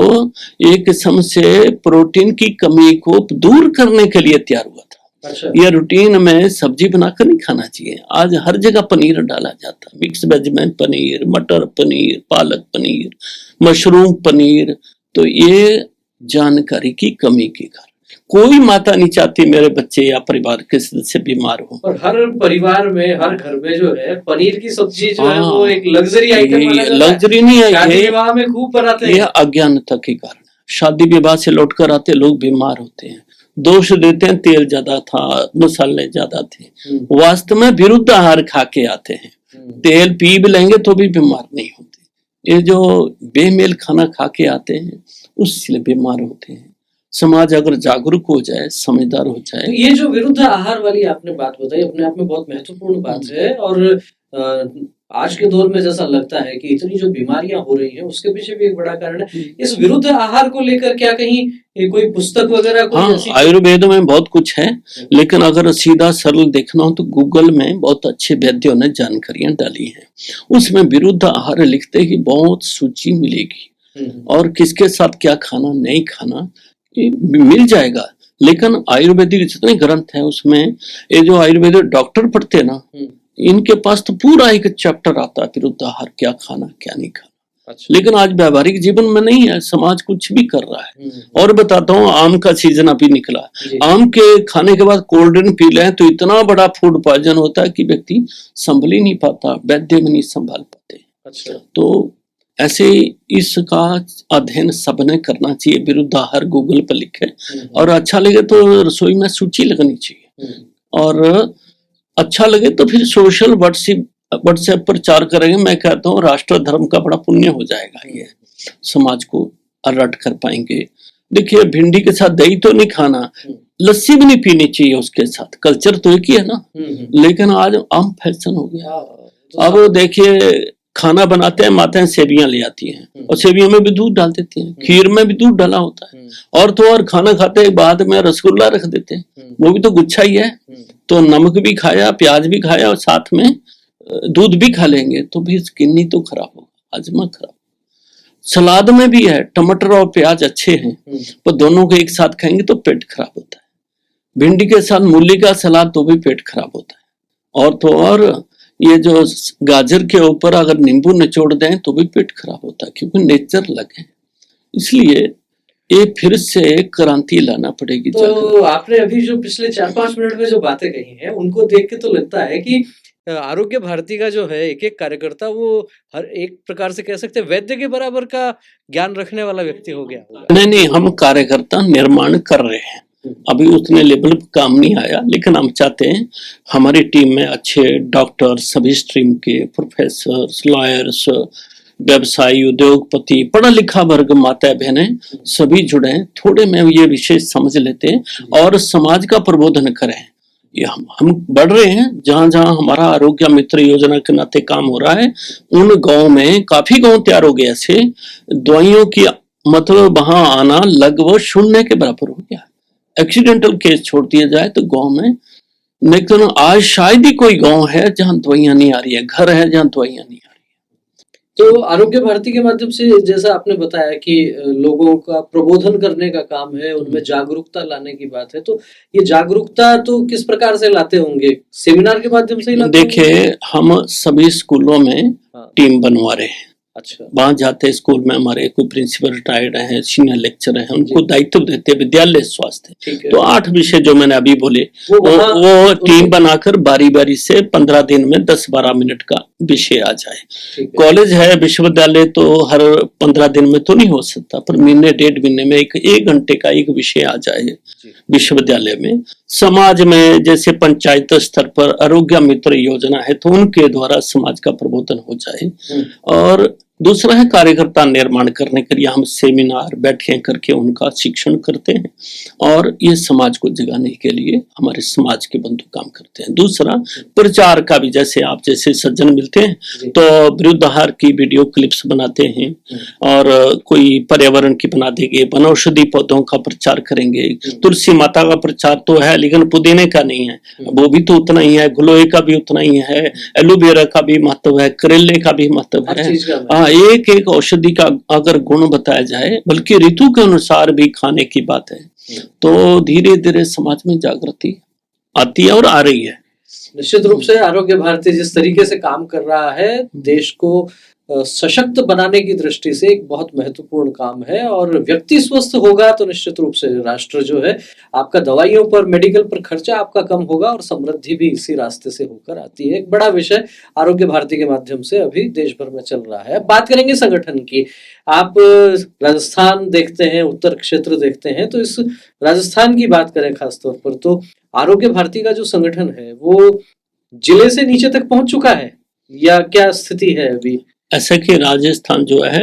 एक किस्म से प्रोटीन की कमी को दूर करने के लिए तैयार हुआ था। अच्छा। ये रूटीन में सब्जी बनाकर नहीं खाना चाहिए। आज हर जगह पनीर डाला जाता है, मिक्स वेज में पनीर, मटर पनीर, पालक पनीर, मशरूम पनीर। तो ये जानकारी की कमी के कारण कोई माता नहीं चाहती मेरे बच्चे या परिवार के सदस्य बीमार हो। और हर परिवार में, हर घर में जो है पनीर की सब्जी जो है वो एक लग्जरी आइटम माना जाता है। लग्जरी नहीं है, शादी विवाह में खूब बनाते हैं। यह अज्ञानता के कारण। शादी विवाह से लौटकर आते लोग बीमार होते हैं, दोष देते हैं तेल ज्यादा था, मसाले ज्यादा थे। वास्तव में विरुद्ध आहार खा के आते हैं। तेल पी भी लेंगे तो भी बीमार नहीं होते। ये जो बेमेल खाना खा के आते हैं उससे बीमार होते हैं। समाज अगर जागरूक हो जाए, समझदार हो जाए। तो ये जो विरुद्ध आहार वाली आपने बात बताई, अपने आप में बहुत महत्वपूर्ण बात है। और आज के दौर में जैसा लगता है कि इतनी जो बीमारियां हो रही हैं उसके पीछे भी एक बड़ा कारण है। इस विरुद्ध आहार को लेकर क्या कहीं कोई पुस्तक वगैरह कोई? हाँ, आयुर्वेद में बहुत कुछ है, लेकिन अगर सीधा सरल देखना हो तो गूगल में बहुत अच्छे वैद्यों ने जानकारियां डाली हैं। उसमें विरुद्ध आहार लिखते ही बहुत सूची मिलेगी, और किसके साथ क्या खाना नहीं खाना मिल जाएगा। लेकिन आयुर्वेदिक जितने ग्रंथ हैं उसमें ये जो आयुर्वेदिक डॉक्टर पढ़ते हैं ना, इनके पास तो पूरा एक चैप्टर आता है विरुद्ध आहार, क्या खाना क्या नहीं खाना। अच्छा। लेकिन आज व्यावहारिक जीवन में नहीं है, समाज कुछ भी कर रहा है। और बताता हूँ, आम का सीजन अभी निकला, आम के खाने के बाद कोल्ड ड्रिंक पी लें तो इतना बड़ा फूड पॉइजन होता है कि व्यक्ति संभल ही नहीं पाता, वैद्य में नहीं संभाल पाते। अच्छा। तो ऐसे इसका अध्ययन सबने करना चाहिए। विरुद्ध आहार गूगल पर लिखे, और अच्छा लगे तो रसोई में सूची लगनी चाहिए, और अच्छा लगे तो फिर सोशल व्हाट्सएप प्रचार करेंगे। मैं कहता हूँ राष्ट्र धर्म का बड़ा पुण्य हो जाएगा, ये समाज को अलर्ट कर पाएंगे। देखिए, भिंडी के साथ दही तो नहीं खाना, लस्सी भी नहीं पीनी चाहिए उसके साथ, कल्चर तो एक ही है ना। लेकिन आज आम फैशन हो गया। अब देखिए, खाना बनाते हैं, माताएं सेवियां ले आती हैं और सेवियों में भी दूध डाल देती हैं, खीर में भी दूध डाला होता है, और तो और खाना खाते के बाद में रसगुल्ला रख देते हैं, वो भी तो गुच्छा ही है। तो नमक भी खाया, प्याज भी खाया और साथ में दूध भी खा लेंगे तो भी किडनी तो खराब होगा, हाजमा खराब। सलाद में भी है, टमाटर और प्याज अच्छे हैं, पर दोनों को एक साथ खाएंगे तो पेट खराब होता है। भिंडी के साथ मूली का सलाद तो भी पेट खराब होता है, और तो और ये जो गाजर के ऊपर अगर नींबू निचोड़ दें तो भी पेट खराब होता है, क्योंकि नेचर अलग है। इसलिए ये फिर से क्रांति लाना पड़ेगी। तो आपने अभी जो पिछले 4-5 मिनट में जो बातें कही हैं उनको देख के तो लगता है कि आरोग्य भारती का जो है एक एक कार्यकर्ता वो हर एक प्रकार से कह सकते हैं वैद्य के बराबर का ज्ञान रखने वाला व्यक्ति हो गया होगा। नहीं, हम कार्यकर्ता निर्माण कर रहे हैं, अभी उतने लेवल पर काम नहीं आया, लेकिन हम चाहते हैं हमारी टीम में अच्छे डॉक्टर, सभी स्ट्रीम के प्रोफेसर, लॉयर्स, व्यवसायी, उद्योगपति, पढ़ा लिखा वर्ग, माता बहनें सभी जुड़े, थोड़े में ये विषय समझ लेते हैं और समाज का प्रबोधन करें। ये हम बढ़ रहे हैं, जहां जहां हमारा आरोग्य मित्र योजना के नाते काम हो रहा है, उन गांव में काफी गांव तैयार हो गए ऐसे, दवाइयों की मतलब वहां आना लगभग शून्य के बराबर हो गया। एक्सीडेंटल केस छोड़ दिया जाए तो गांव में, लेकिन आज शायद ही कोई गांव है जहां दवाइयां नहीं आ रही है, घर है जहां दवाइयां नहीं आ रही है। तो आरोग्य भारती के माध्यम से जैसा आपने बताया कि लोगों का प्रबोधन करने का काम है, उनमें जागरूकता लाने की बात है, तो ये जागरूकता तो किस प्रकार से लाते होंगे? सेमिनार के माध्यम से ही लाते होंगे? देखिए, हम सभी स्कूलों में टीम बनवा रहे हैं। अच्छा। वहां जाते स्कूल में हमारे कोई प्रिंसिपल रिटायर्ड हैं, सीनियर लेक्चर हैं, उनको दायित्व देते हैं विद्यालय स्वास्थ्य। तो 8 विषय जो मैंने अभी बोले वो टीम बनाकर बारी बारी से 15 दिन में 10-12 मिनट का विषय आ जाए। कॉलेज है, विश्वविद्यालय तो हर 15 दिन में तो नहीं हो सकता, पर महीने 1.5 महीने में एक घंटे का एक विषय आ जाए विश्वविद्यालय में। समाज में जैसे पंचायत स्तर पर आरोग्य मित्र योजना है तो उनके द्वारा समाज का प्रबोधन हो जाए। और दूसरा है कार्यकर्ता निर्माण करने के लिए हम सेमिनार बैठकें करके उनका शिक्षण करते हैं, और ये समाज को जगाने के लिए हमारे समाज के बंधु काम करते हैं। दूसरा प्रचार का भी, जैसे आप जैसे सज्जन मिलते हैं तो वृद्धाहार की वीडियो क्लिप्स बनाते हैं, और कोई पर्यावरण की बना देंगे, वनौषधि पौधों का प्रचार करेंगे। तुलसी माता का प्रचार तो है, लेकिन पुदीने का नहीं है, वो भी तो उतना ही है, गिलोय का भी उतना ही है, एलोवेरा का भी महत्व है, करेले का भी महत्व है। एक एक औषधि का अगर गुण बताया जाए, बल्कि ऋतु के अनुसार भी खाने की बात है, तो धीरे धीरे समाज में जागृति आती है और आ रही है। निश्चित रूप से आरोग्य भारती जिस तरीके से काम कर रहा है, देश को सशक्त बनाने की दृष्टि से एक बहुत महत्वपूर्ण काम है, और व्यक्ति स्वस्थ होगा तो निश्चित रूप से राष्ट्र जो है, आपका दवाइयों पर, मेडिकल पर खर्चा आपका कम होगा और समृद्धि भी इसी रास्ते से होकर आती है। एक बड़ा विषय आरोग्य भारती के माध्यम से अभी देश भर में चल रहा है। बात करेंगे संगठन की। आप राजस्थान देखते हैं, उत्तर क्षेत्र देखते हैं, तो इस राजस्थान की बात करें खासतौर पर, तो आरोग्य भारती का जो संगठन है वो जिले से नीचे तक पहुंच चुका है या क्या स्थिति है अभी? ऐसा कि राजस्थान जो है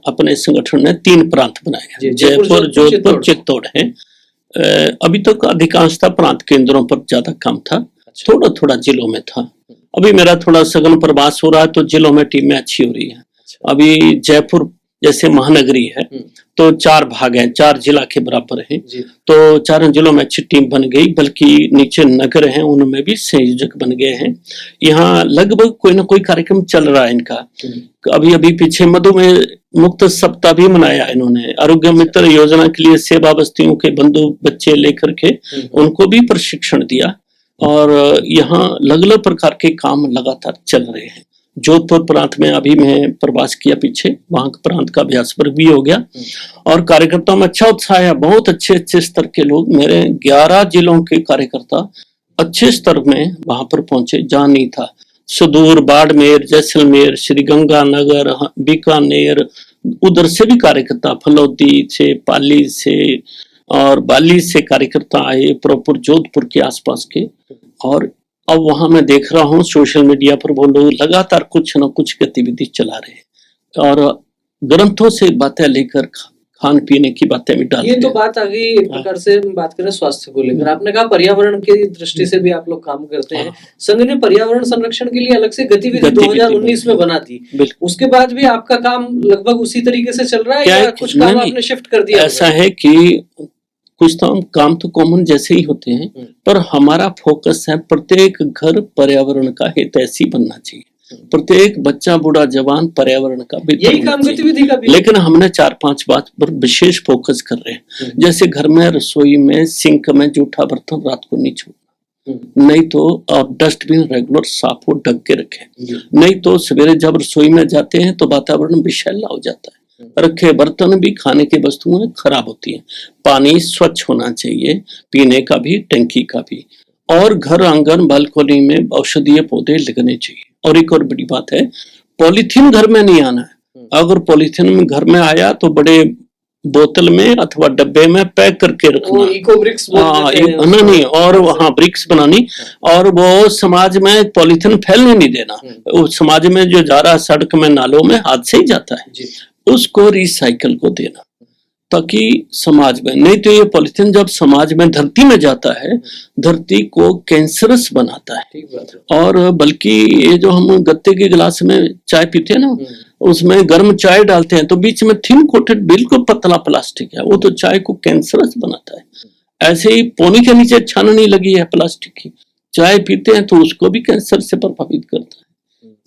अपने संगठन ने 3 प्रांत बनाए हैं, जयपुर, जोधपुर, चित्तौड़ है। अभी तक अधिकांशतः प्रांत केंद्रों पर ज्यादा काम था, थोड़ा थोड़ा जिलों में था। अभी मेरा थोड़ा सघन प्रवास हो रहा है तो जिलों में टीमें अच्छी हो रही है। अभी जयपुर जैसे महानगरी है तो 4 भाग हैं, 4 जिला के बराबर हैं, तो 4 जिलों में अच्छी टीम बन गई, बल्कि नीचे नगर हैं उनमें भी संयोजक बन गए हैं। यहाँ लगभग कोई ना कोई कार्यक्रम चल रहा है इनका। अभी पीछे मधुमेह मुक्त सप्ताह भी मनाया इन्होंने, आरोग्य मित्र योजना के लिए सेवा बस्तियों के बंधु बच्चे लेकर के उनको भी प्रशिक्षण दिया, और यहाँ अलग अलग प्रकार के काम लगातार चल रहे हैं। जोधपुर प्रांत में अभी मैं प्रवास किया पीछे, वहां का प्रांत का अभ्यास वर्ग भी हो गया, और कार्यकर्ताओं में अच्छा उत्साह है। बहुत अच्छे स्तर के लोग, मेरे 11 जिलों के कार्यकर्ता अच्छे स्तर में वहां पर पहुंचे जहां नहीं था। सुदूर बाड़मेर, जैसलमेर, श्रीगंगानगर, बीकानेर, उधर से भी कार्यकर्ता, फलौदी से, पाली से और बाली से कार्यकर्ता आए, प्रॉपर जोधपुर के आसपास के। और अब वहां मैं देख रहा हूँ सोशल मीडिया पर वो लोग लगातार कुछ न कुछ गतिविधि चला रहे हैं, और ग्रंथों से बातें लेकर खान पीने की बातें भी डालते ये हैं। तो बात आ गई एक प्रकार से हम बात करें स्वास्थ्य को लेकर। आपने कहा पर्यावरण की दृष्टि से भी आप लोग काम करते हैं। संघ ने पर्यावरण संरक्षण के लिए अलग से गतिविधि 2019 में बना थी। उसके बाद भी आपका काम लगभग उसी तरीके से चल रहा है या कुछ काम आपने शिफ्ट कर दिया? ऐसा है कि कुछ तो काम तो कॉमन जैसे ही होते हैं, पर हमारा फोकस है प्रत्येक घर पर्यावरण का हितैषी बनना चाहिए। प्रत्येक बच्चा बूढ़ा जवान पर्यावरण का भी यही काम गतिविधि का भी। लेकिन हमने 4-5 बात पर विशेष फोकस कर रहे हैं। जैसे घर में रसोई में सिंक में जूठा बर्तन रात को नहीं छोड़ना, नहीं तो आप डस्टबिन रेगुलर साफ और ढक के रखें, नहीं तो सवेरे जब रसोई में जाते हैं तो वातावरण विषैला हो जाता है। रखे बर्तन भी खाने की वस्तुएं खराब होती हैं। पानी स्वच्छ होना चाहिए, पीने का भी टंकी का भी, और घर आंगन बालकनी में औषधीय पौधे लगने चाहिए। और एक और बड़ी बात है, पॉलीथीन घर में नहीं आना है। अगर पॉलीथीन में घर में आया तो बड़े बोतल में अथवा डब्बे में पैक करके रखना। इको ब्रिक्स नहीं, और वहाँ ब्रिक्स बनानी, और वो समाज में पॉलीथीन फैलने नहीं देना। वो समाज में जो जा रहा सड़क में नालों में हाथ से ही जाता है, उसको रिसाइकल को देना, ताकि समाज में, नहीं तो ये पॉलीथीन जब समाज में धरती में जाता है, धरती को कैंसरस बनाता है। और बल्कि ये जो हम गत्ते के गिलास में चाय पीते हैं ना, उसमें गर्म चाय डालते हैं तो बीच में थिन कोटेड बिल्कुल पतला प्लास्टिक है, वो तो चाय को कैंसरस बनाता है। ऐसे ही पानी के नीचे छाननी लगी है प्लास्टिक की, चाय पीते हैं तो उसको भी कैंसर से प्रभावित करता है।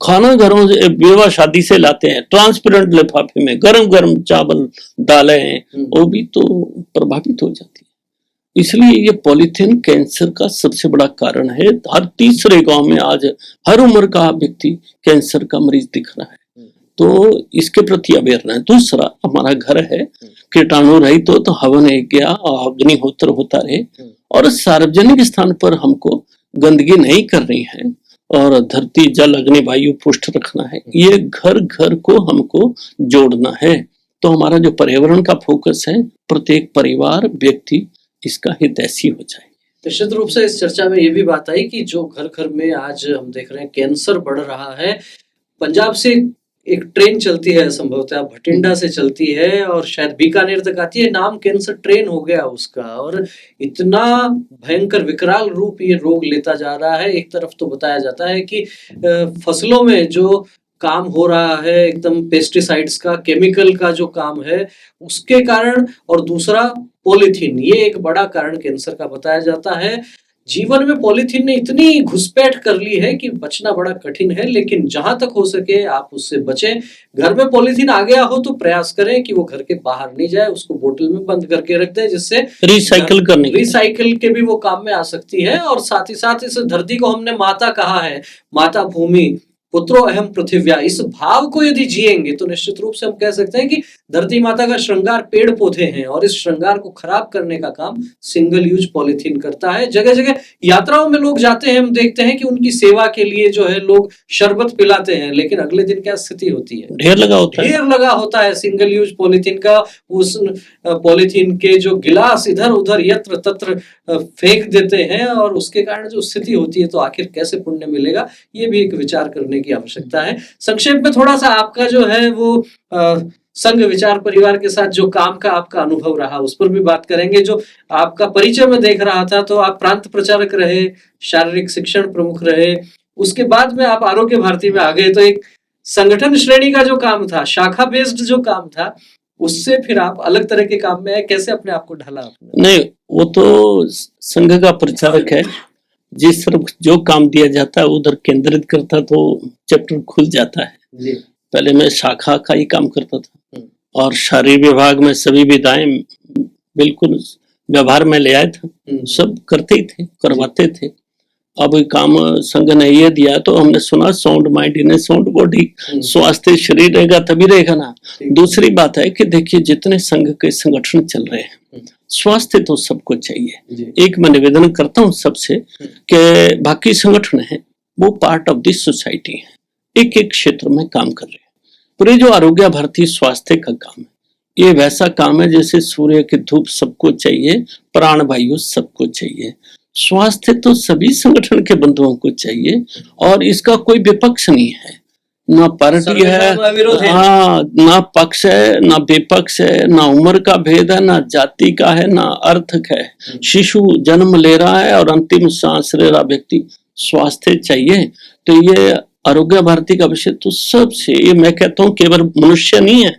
खाना घरों से विवाह शादी से लाते हैं ट्रांसपेरेंट लिफाफे में, गरम गरम चावल डाले हैं, वो भी तो प्रभावित हो जाती है। इसलिए ये पॉलीथीन कैंसर का सबसे बड़ा कारण है। हर तीसरे गांव में आज हर उम्र का व्यक्ति कैंसर का मरीज दिख रहा है, तो इसके प्रति अवेयरनेस। दूसरा, हमारा घर है कीटाणु रहित तो हवन यज्ञ अग्निहोत्र होता रहे, और सार्वजनिक स्थान पर हमको गंदगी नहीं करनी है, और धरती जल अग्नि वायु पुष्ट रखना है। ये घर घर को हमको जोड़ना है। तो हमारा जो पर्यावरण का फोकस है, प्रत्येक परिवार व्यक्ति इसका हितैषी हो जाए। निश्चित रूप से इस चर्चा में ये भी बात आई कि जो घर घर में आज हम देख रहे हैं कैंसर बढ़ रहा है। पंजाब से एक ट्रेन चलती है, संभवतः भटिंडा से चलती है और शायद बीकानेर तक आती है, नाम कैंसर ट्रेन हो गया उसका, और इतना भयंकर विकराल रूप ये रोग लेता जा रहा है। एक तरफ तो बताया जाता है कि फसलों में जो काम हो रहा है एकदम पेस्टिसाइड्स का, केमिकल का जो काम है उसके कारण, और दूसरा पॉलीथीन, ये एक बड़ा कारण कैंसर का बताया जाता है। जीवन में पॉलीथीन ने इतनी घुसपैठ कर ली है कि बचना बड़ा कठिन है, लेकिन जहां तक हो सके आप उससे बचें। घर में पॉलीथीन आ गया हो तो प्रयास करें कि वो घर के बाहर नहीं जाए, उसको बोतल में बंद करके रख दें, जिससे रिसाइकल के भी वो काम में आ सकती है। और साथ ही साथ इस धरती को हमने माता कहा है, माता भूमि पुत्रो अहम पृथिव्या, इस भाव को यदि जिएंगे तो निश्चित रूप से हम कह सकते हैं कि धरती माता का श्रृंगार पेड़ पौधे हैं, और इस श्रृंगार को खराब करने का काम सिंगल यूज पॉलीथीन करता है। जगह जगह यात्राओं में लोग जाते हैं, हम देखते हैं कि उनकी सेवा के लिए जो है लोग शरबत पिलाते हैं, लेकिन अगले दिन क्या स्थिति होती है, ढेर लगा होता है सिंगल यूज पॉलीथीन का। उस पॉलीथीन के जो गिलास इधर उधर यत्र तत्र फेंक देते हैं, और उसके कारण जो स्थिति होती है, तो आखिर कैसे पुण्य मिलेगा, ये भी एक विचार करने की आवश्यकता है। संक्षेप में थोड़ा सा आपका जो है वो संघ विचार परिवार के साथ जो काम का आपका अनुभव रहा, उस पर भी बात करेंगे। जो आपका परिचय में देख रहा था तो आप प्रांत प्रचारक रहे, शारीरिक शिक्षण प्रमुख रहे, उसके बाद में आप आरोग्य भारती में आ गए, तो एक संगठन श्रेणी का जो काम था, शाखा बेस्ड जो काम था, उससे फिर आप अलग तरह के काम में आए। कैसे अपने आप को ढाला आपने? नहीं, वो तो संघ का प्रचारक है, जिस तरफ जो काम दिया जाता है उधर केंद्रित करता तो चैप्टर खुल जाता है जी। पहले मैं शाखा का ही काम करता था, और शारीरिक विभाग में सभी विधाएं बिल्कुल व्यवहार में ले आए था, सब करते ही थे, करवाते थे। अब काम संघ ने ये दिया तो हमने सुना sound mind in sound body, स्वास्थ्य शरीर रहेगा तभी रहेगा ना। दूसरी बात है कि देखिए जितने संघ के संगठन चल रहे हैं, स्वास्थ्य तो सबको चाहिए। एक मैं निवेदन करता हूँ सबसे कि बाकी संगठन है वो पार्ट ऑफ दिस सोसाइटी है, एक एक क्षेत्र में काम कर रहे हैं, पर ये जो आरोग्य भारती स्वास्थ्य का काम है, ये वैसा काम है जैसे सूर्य की धूप सबको चाहिए, प्राण वायु सबको चाहिए। स्वास्थ्य तो सभी संगठन के बंधुओं को चाहिए, और इसका कोई विपक्ष नहीं है। ना पार्टी संविधान में विरोध है, है। हाँ, ना पक्ष है ना विपक्ष है, ना उम्र का भेद है, ना जाति का है, ना अर्थ का है। शिशु जन्म ले रहा है और अंतिम सांस ले रहा व्यक्ति स्वास्थ्य चाहिए। तो ये आरोग्य भारती का विषय तो सबसे, ये मैं कहता हूँ केवल मनुष्य नहीं है,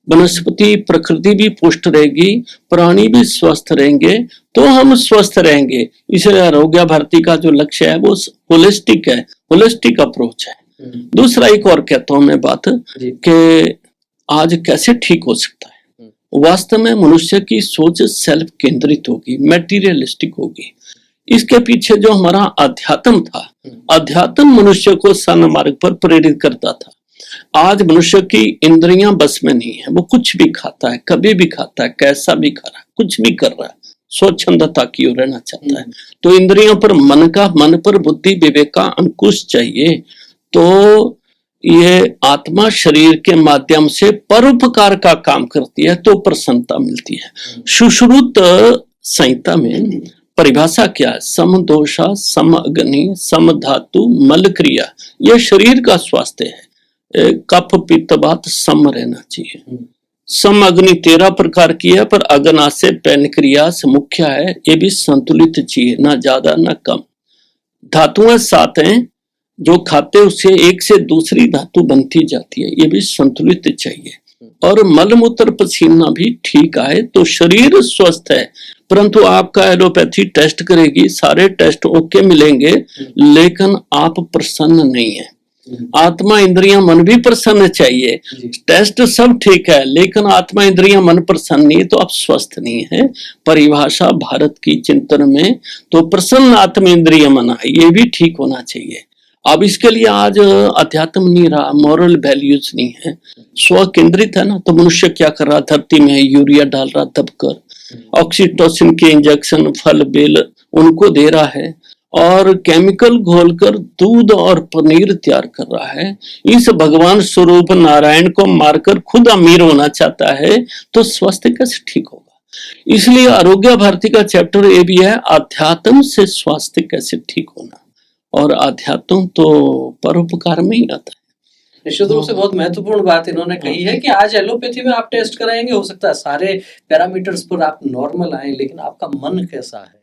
वनस्पति प्रकृति भी पुष्ट रहेगी, प्राणी भी स्वस्थ रहेंगे तो हम स्वस्थ रहेंगे। इसलिए आरोग्य भारती का जो लक्ष्य है वो होलिस्टिक है, होलिस्टिक अप्रोच है। दूसरा एक और कहता हूं मैं बात कि आज कैसे ठीक हो सकता है। वास्तव में मनुष्य की सोच सेल्फ केंद्रित होगी, मैटीरियलिस्टिक होगी। इसके पीछे जो हमारा अध्यात्म था, अध्यात्म मनुष्य को सन्मार्ग पर प्रेरित करता था। आज मनुष्य की इंद्रियां बस में नहीं है, वो कुछ भी खाता है, कभी भी खाता है, कैसा भी खा रहा है, कुछ भी कर रहा है, स्वच्छंदता की ओर रहना चाहता है। तो इंद्रियों पर मन पर बुद्धि विवेक का अंकुश चाहिए। तो ये आत्मा शरीर के माध्यम से परोपकार का काम करती है तो प्रसन्नता मिलती है। सुश्रुत संहिता में परिभाषा क्या है? सम दोषा, सम अग्नि, सम धातु, मल क्रिया, यह शरीर का स्वास्थ्य है। कफ पित्त वात सम रहना चाहिए। सम अग्नि 13 प्रकार की है, पर अग्नाशय पैनक्रियास मुख्य है, ये भी संतुलित चाहिए, ना ज्यादा ना कम। धातुएं 7 हैं, जो खाते उससे एक से दूसरी धातु बनती जाती है, ये भी संतुलित चाहिए। और मल मूत्र पसीना भी ठीक आए तो शरीर स्वस्थ है। परंतु आपका एलोपैथी टेस्ट करेगी, सारे टेस्ट ओके मिलेंगे, लेकिन आप प्रसन्न नहीं है। आत्मा इंद्रियां मन भी प्रसन्न चाहिए, टेस्ट सब ठीक है, लेकिन आत्मा इंद्रियां मन प्रसन्न नहीं तो आप स्वस्थ नहीं है। परिभाषा भारत की चिंतन में तो प्रसन्न आत्म इंद्रिय मना, ये भी ठीक होना चाहिए। अब इसके लिए आज अध्यात्म नहीं रहा, मॉरल वैल्यूज नहीं है, स्व केंद्रित है ना। तो मनुष्य क्या कर रहा, धरती में यूरिया डाल रहा दबकर, ऑक्सीटोसिन के इंजेक्शन फल बेल उनको दे रहा है, और केमिकल घोलकर दूध और पनीर तैयार कर रहा है। इस भगवान स्वरूप नारायण को मारकर खुद अमीर होना चाहता है, तो स्वास्थ्य कैसे ठीक होगा। इसलिए आरोग्य भारती का चैप्टर ये भी है, अध्यात्म से स्वास्थ्य कैसे ठीक होना, और अध्यात्म तो परोपकार में ही आता है। निश्चित रूप से बहुत महत्वपूर्ण बात इन्होंने कही है कि आज एलोपैथी में आप टेस्ट कराएंगे, हो सकता है सारे पैरामीटर्स पर आप नॉर्मल आए, लेकिन आपका मन कैसा है।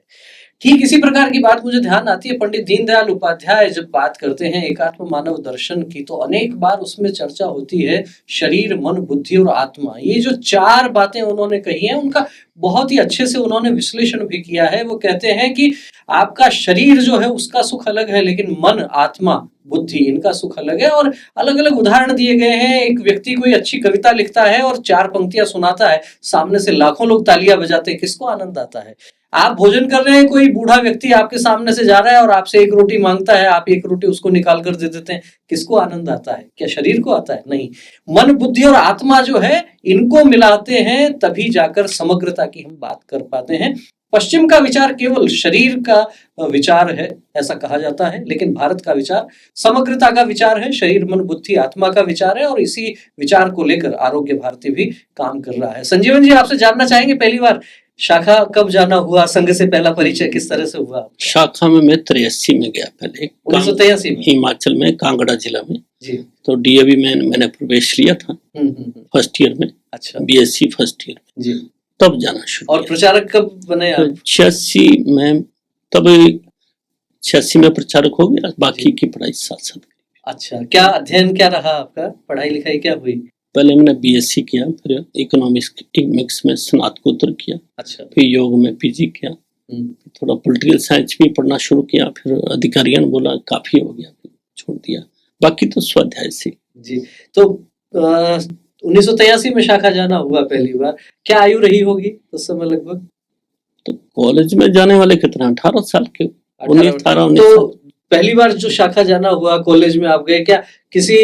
ठीक इसी प्रकार की बात मुझे ध्यान आती है, पंडित दीनदयाल उपाध्याय जब बात करते हैं एकात्म मानव दर्शन की, तो अनेक बार उसमें चर्चा होती है शरीर, मन, बुद्धि और आत्मा। ये जो 4 बातें उन्होंने कही हैं, उनका बहुत ही अच्छे से उन्होंने विश्लेषण भी किया है। वो कहते हैं कि आपका शरीर जो है उसका सुख अलग है, लेकिन मन, आत्मा, बुद्धि, इनका सुख अलग है। और अलग अलग उदाहरण दिए गए हैं। एक व्यक्ति कोई अच्छी कविता लिखता है और 4 पंक्तियां सुनाता है, सामने से लाखों लोग तालियां बजाते हैं, किसको आनंद आता है। आप भोजन कर रहे हैं, कोई बूढ़ा व्यक्ति आपके सामने से जा रहा है और आपसे 1 रोटी मांगता है, आप 1 रोटी उसको निकाल कर दे देते हैं, किसको आनंद आता है? क्या शरीर को आता है? नहीं। मन, बुद्धि और आत्मा जो है, इनको मिलाते हैं, तभी जाकर समग्रता की हम बात कर पाते हैं। पश्चिम का विचार केवल शरीर का विचार है, ऐसा कहा जाता है, लेकिन भारत का विचार समग्रता का विचार है, शरीर, मन, बुद्धि, आत्मा का विचार है। और इसी विचार को लेकर आरोग्य भारती भी काम कर रहा है। संजीवन जी, आपसे जानना चाहेंगे, पहली बार शाखा कब जाना हुआ, संघ से पहला परिचय किस तरह से हुआ? शाखा में मैं 83 में गया, पहले 1983 में हिमाचल में कांगड़ा जिला में जी। तो डीएवी में मैंने प्रवेश लिया था फर्स्ट ईयर में। अच्छा, बीएससी फर्स्ट ईयर में जी, तब जाना शुरू। और प्रचारक कब बने आप? 86 में, तब 86 में प्रचारक हो गया, बाकी की पढ़ाई साथ साथ। अच्छा, क्या अध्ययन क्या रहा आपका, पढ़ाई लिखाई क्या हुई? पहले मैंने बीएससी किया, फिर इकोनॉमिक्स में स्नातकोत्तर किया। अच्छा, फिर योग में पीजी किया, थोड़ा पॉलिटिकल साइंस भी पढ़ना शुरू किया। फिर अधिकारियों ने बोला काफी हो गया, छोड़ दिया। बाकी तो स्वाध्याय से जी। तो 1983 में शाखा जाना हुआ पहली बार, क्या आयु रही होगी उस समय लगभग? तो कॉलेज में जाने वाले कितना, 18 साल के, 19 तो पहली बार जो शाखा जाना हुआ, कॉलेज में आप गए, क्या किसी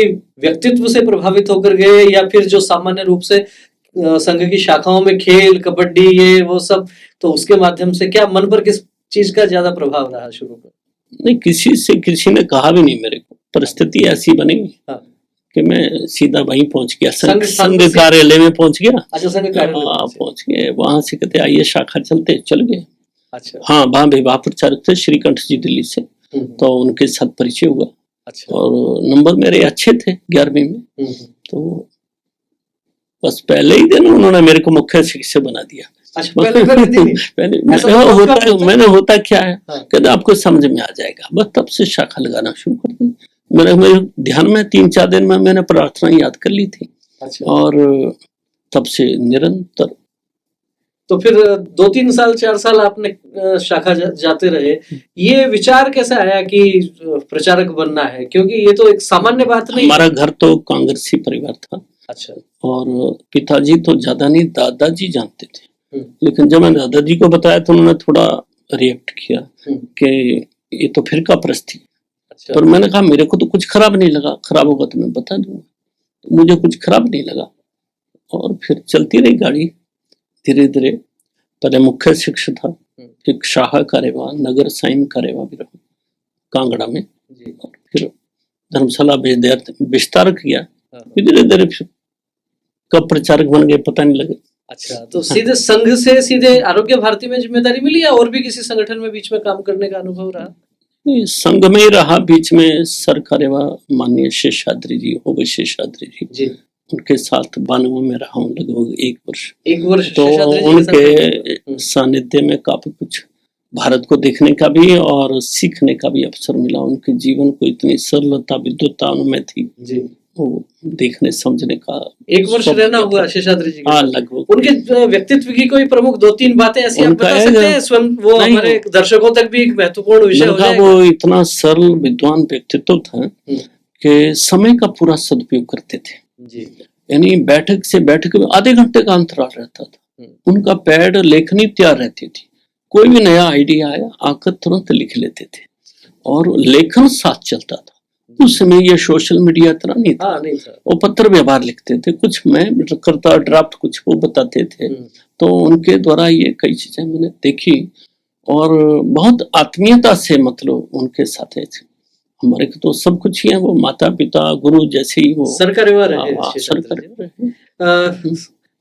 व्यक्तित्व से प्रभावित होकर गए, या फिर जो सामान्य रूप से संघ की शाखाओं में खेल, कबड्डी, ये वो सब, तो उसके माध्यम से क्या मन पर किस चीज का ज्यादा प्रभाव रहा शुरू में? नहीं, किसी ने कहा भी नहीं मेरे को, परिस्थिति ऐसी बनी कि मैं सीधा वहीं पहुंच गया, संघ कार्यालय में पहुंच गया। अच्छा, संघ कार्यालय पहुंच गए, वहां से कहते आइए शाखा चलते, चल गए। अच्छा, हाँ, वहां विवाह प्रचारक थे श्रीकंठ जी दिल्ली से, तो उनके साथ परिचय हुआ। अच्छा। और नंबर मेरे अच्छे थे 11वीं में। हम्म। तो बस पहले ही दिन उन्होंने मेरे को मुख्य शिक्षक बना दिया। अच्छा, पहले दिन ही? ऐसा तो बहुत कम होता है। मैंने होता क्या है, हाँ। कहते आपको समझ में आ जाएगा, बस तब से शाखा लगाना शुरू कर दी। मेरे ध्यान में 3-4 दिन में मैंने प्रार्थना याद कर ली थी। अच्छा। और तब से निरंतर। तो फिर 2-3 साल 4 साल आपने शाखा जाते रहे, ये विचार कैसे आया कि प्रचारक बनना है? क्योंकि ये तो एक सामान्य बात नहीं। हमारा घर तो कांग्रेसी परिवार था। अच्छा। और पिताजी तो ज्यादा नहीं, दादाजी जानते थे। लेकिन जब मैंने दादाजी को बताया तो उन्होंने थोड़ा रिएक्ट किया कि ये तो फिरका परस्ती। अच्छा। पर मैंने कहा मेरे को तो कुछ खराब नहीं लगा, खराब होगा तो मैं बता दूंगा। तो मुझे कुछ खराब नहीं लगा और फिर चलती रही गाड़ी धीरे धीरे। पहले मुख्य शिक्षक था, फिर शाह कार्यवाह, नगर साइम कार्यवाह भी रहा कांगड़ा में, और फिर धर्मशाला विस्तार किया। फिर धीरे धीरे फिर कब प्रचारक बन गए पता नहीं लगा। अच्छा, तो सीधे संघ से सीधे आरोग्य भारती में जिम्मेदारी मिली या और भी किसी संगठन में बीच में काम करने का अनुभव रहा? संघ में ही रहा, बीच में सर कार्यवाह माननीय शेषाद्री जी, हो गए शेषाद्री जी, उनके साथ 92 में रहा हूँ लगभग 1 वर्ष। 1 वर्ष तो उनके सानिध्य में काफी कुछ भारत को देखने का भी और सीखने का भी अवसर मिला। उनके जीवन को इतनी सरलता विद्वत्ता उनमें थी जी, वो देखने समझने का 1 वर्ष रहना हुआ शेषाद्री जी। हाँ, लगभग। उनके व्यक्तित्व की कोई प्रमुख 2-3 बातें ऐसी आप बता सकते हैं स्वयं, वो हमारे दर्शकों तक भी एक महत्वपूर्ण विषय हो जाएगा। वो इतना सरल विद्वान व्यक्तित्व था कि समय का पूरा सदुपयोग करते थे जी। यानी बैठक से बैठक में आधे घंटे का अंतराल रहता था। उनका पैड लेखनी तैयार रहती थी, कोई भी नया आइडिया आया आकर तुरंत लिख लेते थे और लेखन साथ चलता था। उस समय ये सोशल मीडिया इतना नहीं था, नहीं था। वो पत्र व्यवहार लिखते थे, कुछ मैं करता ड्राफ्ट, कुछ वो बताते थे। तो उनके द्वारा ये कई चीजें मैंने देखी और बहुत आत्मीयता से मतलब उनके साथ हमारे तो सब कुछ ही है, वो माता पिता गुरु जैसे ही वो सरकार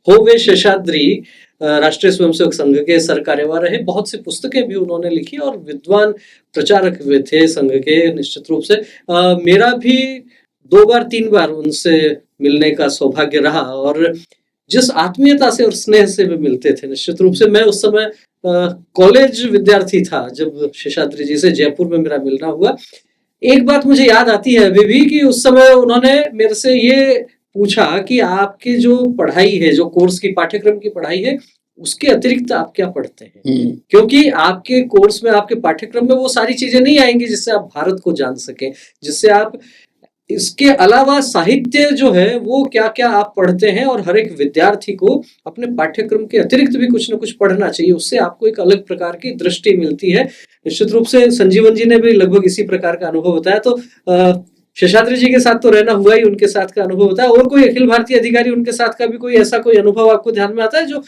हो वे शेषाद्री राष्ट्रीय स्वयंसेवक संघ के सरकार्यवाह रहे। बहुत सी पुस्तकें भी उन्होंने लिखी और विद्वान प्रचारक भी थे संघ के निश्चित रूप से। मेरा भी 2-3 बार उनसे मिलने का सौभाग्य रहा और जिस आत्मीयता से और स्नेह से वे मिलते थे निश्चित रूप से। मैं उस समय कॉलेज विद्यार्थी था जब शेषाद्री जी से जयपुर में मेरा मिलना हुआ। एक बात मुझे याद आती है अभी भी कि उस समय उन्होंने मेरे से ये पूछा कि आपकी जो पढ़ाई है, जो कोर्स की पाठ्यक्रम की पढ़ाई है, उसके अतिरिक्त आप क्या पढ़ते हैं? क्योंकि आपके कोर्स में, आपके पाठ्यक्रम में वो सारी चीजें नहीं आएंगी जिससे आप भारत को जान सकें, जिससे आप इसके अलावा साहित्य जो है वो क्या क्या आप पढ़ते हैं। और हर एक विद्यार्थी को अपने पाठ्यक्रम के अतिरिक्त भी कुछ न कुछ पढ़ना चाहिए, उससे आपको एक अलग प्रकार की दृष्टि मिलती है। निश्चित रूप से संजीवन जी ने भी लगभग इसी प्रकार का अनुभव बताया। तो शेषाद्री जी के साथ तो रहना हुआ ही, उनके साथ का अनुभव बताया। और कोई अखिल भारतीय अधिकारी उनके साथ का भी कोई ऐसा कोई अनुभव आपको ध्यान में आता है जो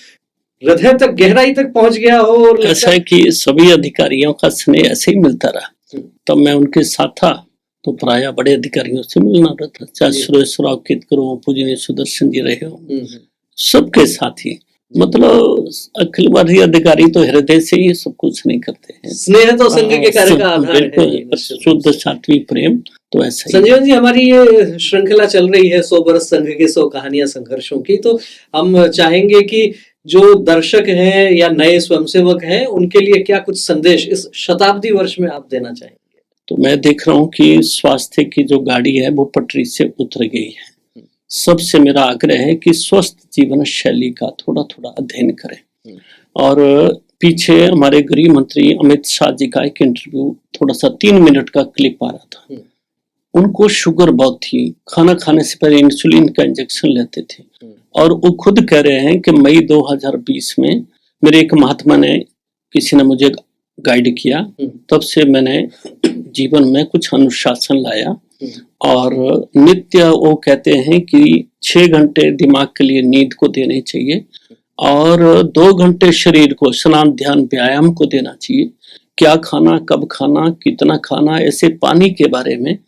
हृदय तक, गहराई तक पहुंच गया हो? और ऐसा है कि सभी अधिकारियों का स्नेह ऐसे ही मिलता रहा। तब मैं उनके साथ था तो प्राय बड़े अधिकारियों से मिलना रहता, चाहे सुरेश राव केतकर हो, पूजनीय सुदर्शन जी रहे हो, सबके साथ ही। मतलब अखिल भारतीय अधिकारी तो हृदय से ही सब कुछ नहीं करते हैं। स्नेह तो संघ के कार्य का आधार है, शुद्ध सात्विक प्रेम। तो ऐसा संजीवन जी, हमारी ये श्रृंखला चल रही है 100 बरस संघ के 100 कहानियां संघर्षों की। तो हम चाहेंगे कि जो दर्शक हैं या नए स्वयंसेवक हैं उनके लिए क्या कुछ संदेश इस शताब्दी वर्ष में आप देना चाहेंगे? तो मैं देख रहा हूँ कि स्वास्थ्य की जो गाड़ी है वो पटरी से उतर गई है। सबसे मेरा आग्रह है कि स्वस्थ जीवन शैली का थोड़ा थोड़ा अध्ययन करें। और पीछे हमारे गृह मंत्री अमित शाह जी का एक इंटरव्यू, थोड़ा सा 3 मिनट का क्लिप आ रहा था। उनको शुगर बहुत थी, खाना खाने से पहले इंसुलिन का इंजेक्शन लेते थे और वो खुद कह रहे हैं कि मई 2020 में मेरे एक महात्मा ने, किसी ने मुझे गाइड किया, तब से मैंने जीवन में कुछ अनुशासन लाया। और नित्य वो कहते हैं कि 6 घंटे दिमाग के लिए नींद को देने चाहिए और 2 घंटे शरीर को स्नान ध्यान व्यायाम को देना चाहिए। क्या खाना, कब खाना, कितना खाना, ऐसे पानी के बारे में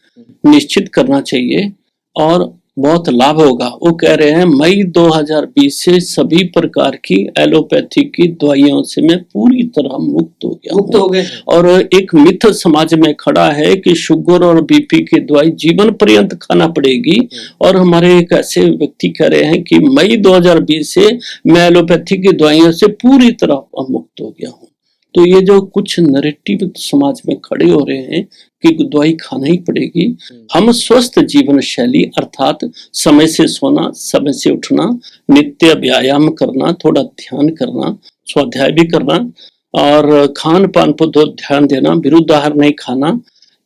निश्चित करना चाहिए। और बहुत लाभ होगा। वो कह रहे हैं मई 2020 से सभी प्रकार की एलोपैथी की दवाइयों से मैं पूरी तरह मुक्त हो गया मुक्त हो गए। और एक मिथ समाज में खड़ा है कि शुगर और बीपी की दवाई जीवन पर्यंत खाना पड़ेगी। और हमारे एक ऐसे व्यक्ति कह रहे हैं कि मई 2020 से मैं एलोपैथी की दवाइयों से पूरी तरह मुक्त हो गया हूँ। तो ये जो कुछ नैरेटिव समाज में खड़े हो रहे हैं कि दवाई खाना ही पड़ेगी, हम स्वस्थ जीवन शैली अर्थात समय से सोना, समय से उठना, नित्य व्यायाम करना, थोड़ा ध्यान करना, स्वाध्याय भी करना और खान पान पर तो ध्यान देना, विरुद्ध आहार नहीं खाना,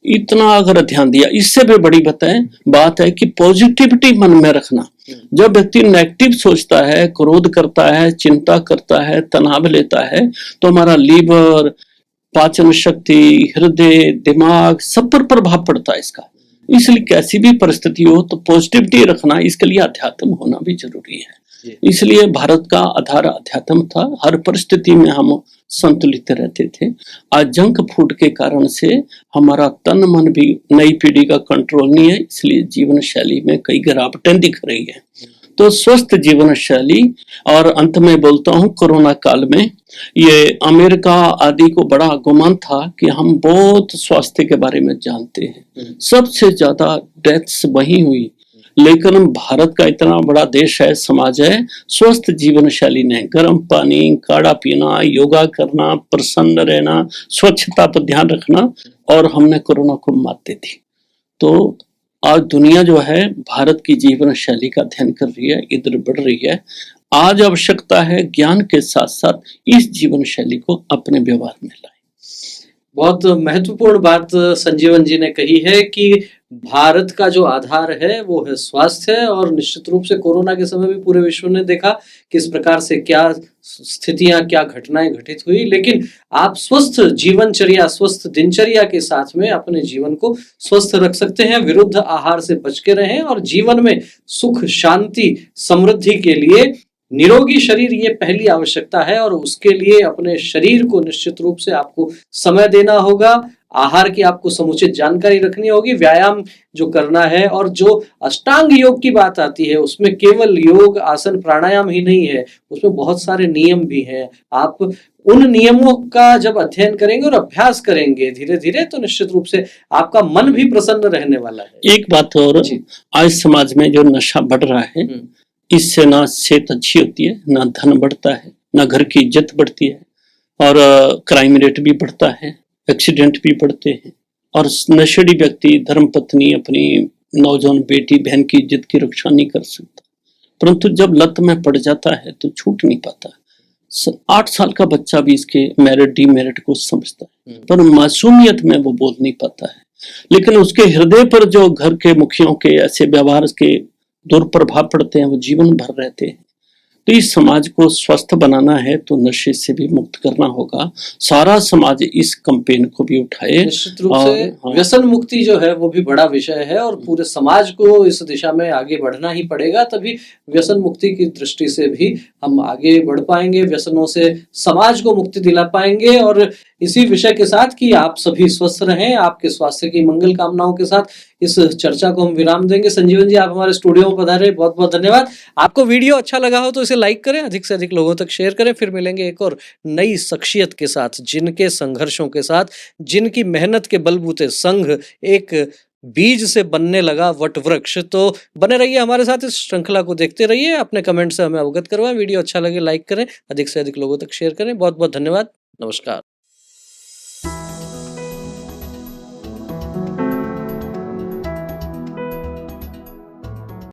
इतना अगर ध्यान दिया, इससे भी बड़ी बात है कि पॉजिटिविटी मन में रखना। जब व्यक्ति नेगेटिव सोचता है, क्रोध करता है, चिंता करता है, तनाव लेता है, तो हमारा लीवर, पाचन शक्ति, हृदय, दिमाग सब पर प्रभाव पड़ता है इसका। इसलिए कैसी भी परिस्थिति हो तो पॉजिटिविटी रखना, इसके लिए अध्यात्म होना भी जरूरी है। इसलिए भारत का आधार अध्यात्म था। हर परिस्थिति में हम संतुलित रहते थे। आज जंक फूड के कारण से हमारा तन मन भी नई पीढ़ी का कंट्रोल नहीं है, इसलिए जीवन शैली में कई गिरावटें दिख रही है। तो स्वस्थ जीवन शैली। और अंत में बोलता हूँ, कोरोना काल में ये अमेरिका आदि को बड़ा गुमान था कि हम बहुत स्वास्थ्य के बारे में जानते हैं, सबसे ज्यादा डेथ्स वहीं हुई। लेकिन भारत का इतना बड़ा देश है, समाज है, स्वस्थ जीवन शैली ने गर्म पानी, काढ़ा पीना, योगा करना, प्रसन्न रहना, स्वच्छता पर ध्यान रखना, और हमने कोरोना को मात दे दी। तो आज दुनिया जो है भारत की जीवन शैली का अध्ययन कर रही है, इधर बढ़ रही है। आज आवश्यकता है ज्ञान के साथ साथ इस जीवन शैली को अपने व्यवहार में लाएं। बहुत महत्वपूर्ण बात संजीवन जी ने कही है कि भारत का जो आधार है वो है स्वास्थ्य, और निश्चित रूप से कोरोना के समय भी पूरे विश्व ने देखा किस प्रकार से क्या स्थितियां, क्या घटनाएं घटित हुई। लेकिन आप स्वस्थ जीवनचर्या, स्वस्थ दिनचर्या के साथ में अपने जीवन को स्वस्थ रख सकते हैं, विरुद्ध आहार से बच के रहें और जीवन में सुख, शांति, समृद्धि के लिए निरोगी शरीर ये पहली आवश्यकता है। और उसके लिए अपने शरीर को निश्चित रूप से आपको समय देना होगा, आहार की आपको समुचित जानकारी रखनी होगी, व्यायाम जो करना है। और जो अष्टांग योग की बात आती है उसमें केवल योग, आसन, प्राणायाम ही नहीं है, उसमें बहुत सारे नियम भी हैं। आप उन नियमों का जब अध्ययन करेंगे और अभ्यास करेंगे धीरे धीरे, तो निश्चित रूप से आपका मन भी प्रसन्न रहने वाला है। एक बात और, आज समाज में जो नशा बढ़ रहा है, इससे ना सेहत अच्छी होती है, ना धन बढ़ता है, ना घर की इज्जत बढ़ती है, और क्राइम रेट भी बढ़ता है, एक्सीडेंट भी बढ़ते हैं। और नशेड़ी व्यक्ति, धर्म पत्नी अपनी नौजवान बेटी बहन की इज्जत की रक्षा नहीं कर सकता, परंतु जब लत में पड़ जाता है तो छूट नहीं पाता। 8 साल का बच्चा भी इसके मेरिट डीमेरिट को समझता है, पर मासूमियत में वो बोल नहीं पाता है। लेकिन उसके हृदय पर जो घर के मुखियों के ऐसे व्यवहार के दुष्प्रभाव पड़ते हैं, वो जीवन भर रहते हैं। तो इस समाज को स्वस्थ बनाना है तो नशे से भी मुक्त करना होगा। सारा समाज इस कैंपेन को भी उठाए। निश्चित रूप से व्यसन मुक्ति जो है वो भी बड़ा विषय है, और पूरे समाज को इस दिशा में आगे बढ़ना ही पड़ेगा, तभी व्यसन मुक्ति की दृष्टि से भी हम आगे बढ़ पाएंगे, व्यसनों से समाज को मुक्ति दिला पाएंगे। और इसी विषय के साथ कि आप सभी स्वस्थ रहें, आपके स्वास्थ्य की मंगल कामनाओं के साथ इस चर्चा को हम विराम देंगे। संजीवन जी, आप हमारे स्टूडियो में पधारे, बहुत बहुत धन्यवाद। आपको वीडियो अच्छा लगा हो तो इसे लाइक करें, अधिक से अधिक लोगों तक शेयर करें। फिर मिलेंगे एक और नई शख्सियत के साथ, जिनके संघर्षों के साथ, जिनकी मेहनत के बलबूते संघ एक बीज से बनने लगा वट वृक्ष। तो बने रहिए हमारे साथ, इस श्रृंखला को देखते रहिए, अपने कमेंट से हमें अवगत करवाएं। वीडियो अच्छा लगे लाइक करें, अधिक से अधिक लोगों तक शेयर करें। बहुत बहुत धन्यवाद, नमस्कार।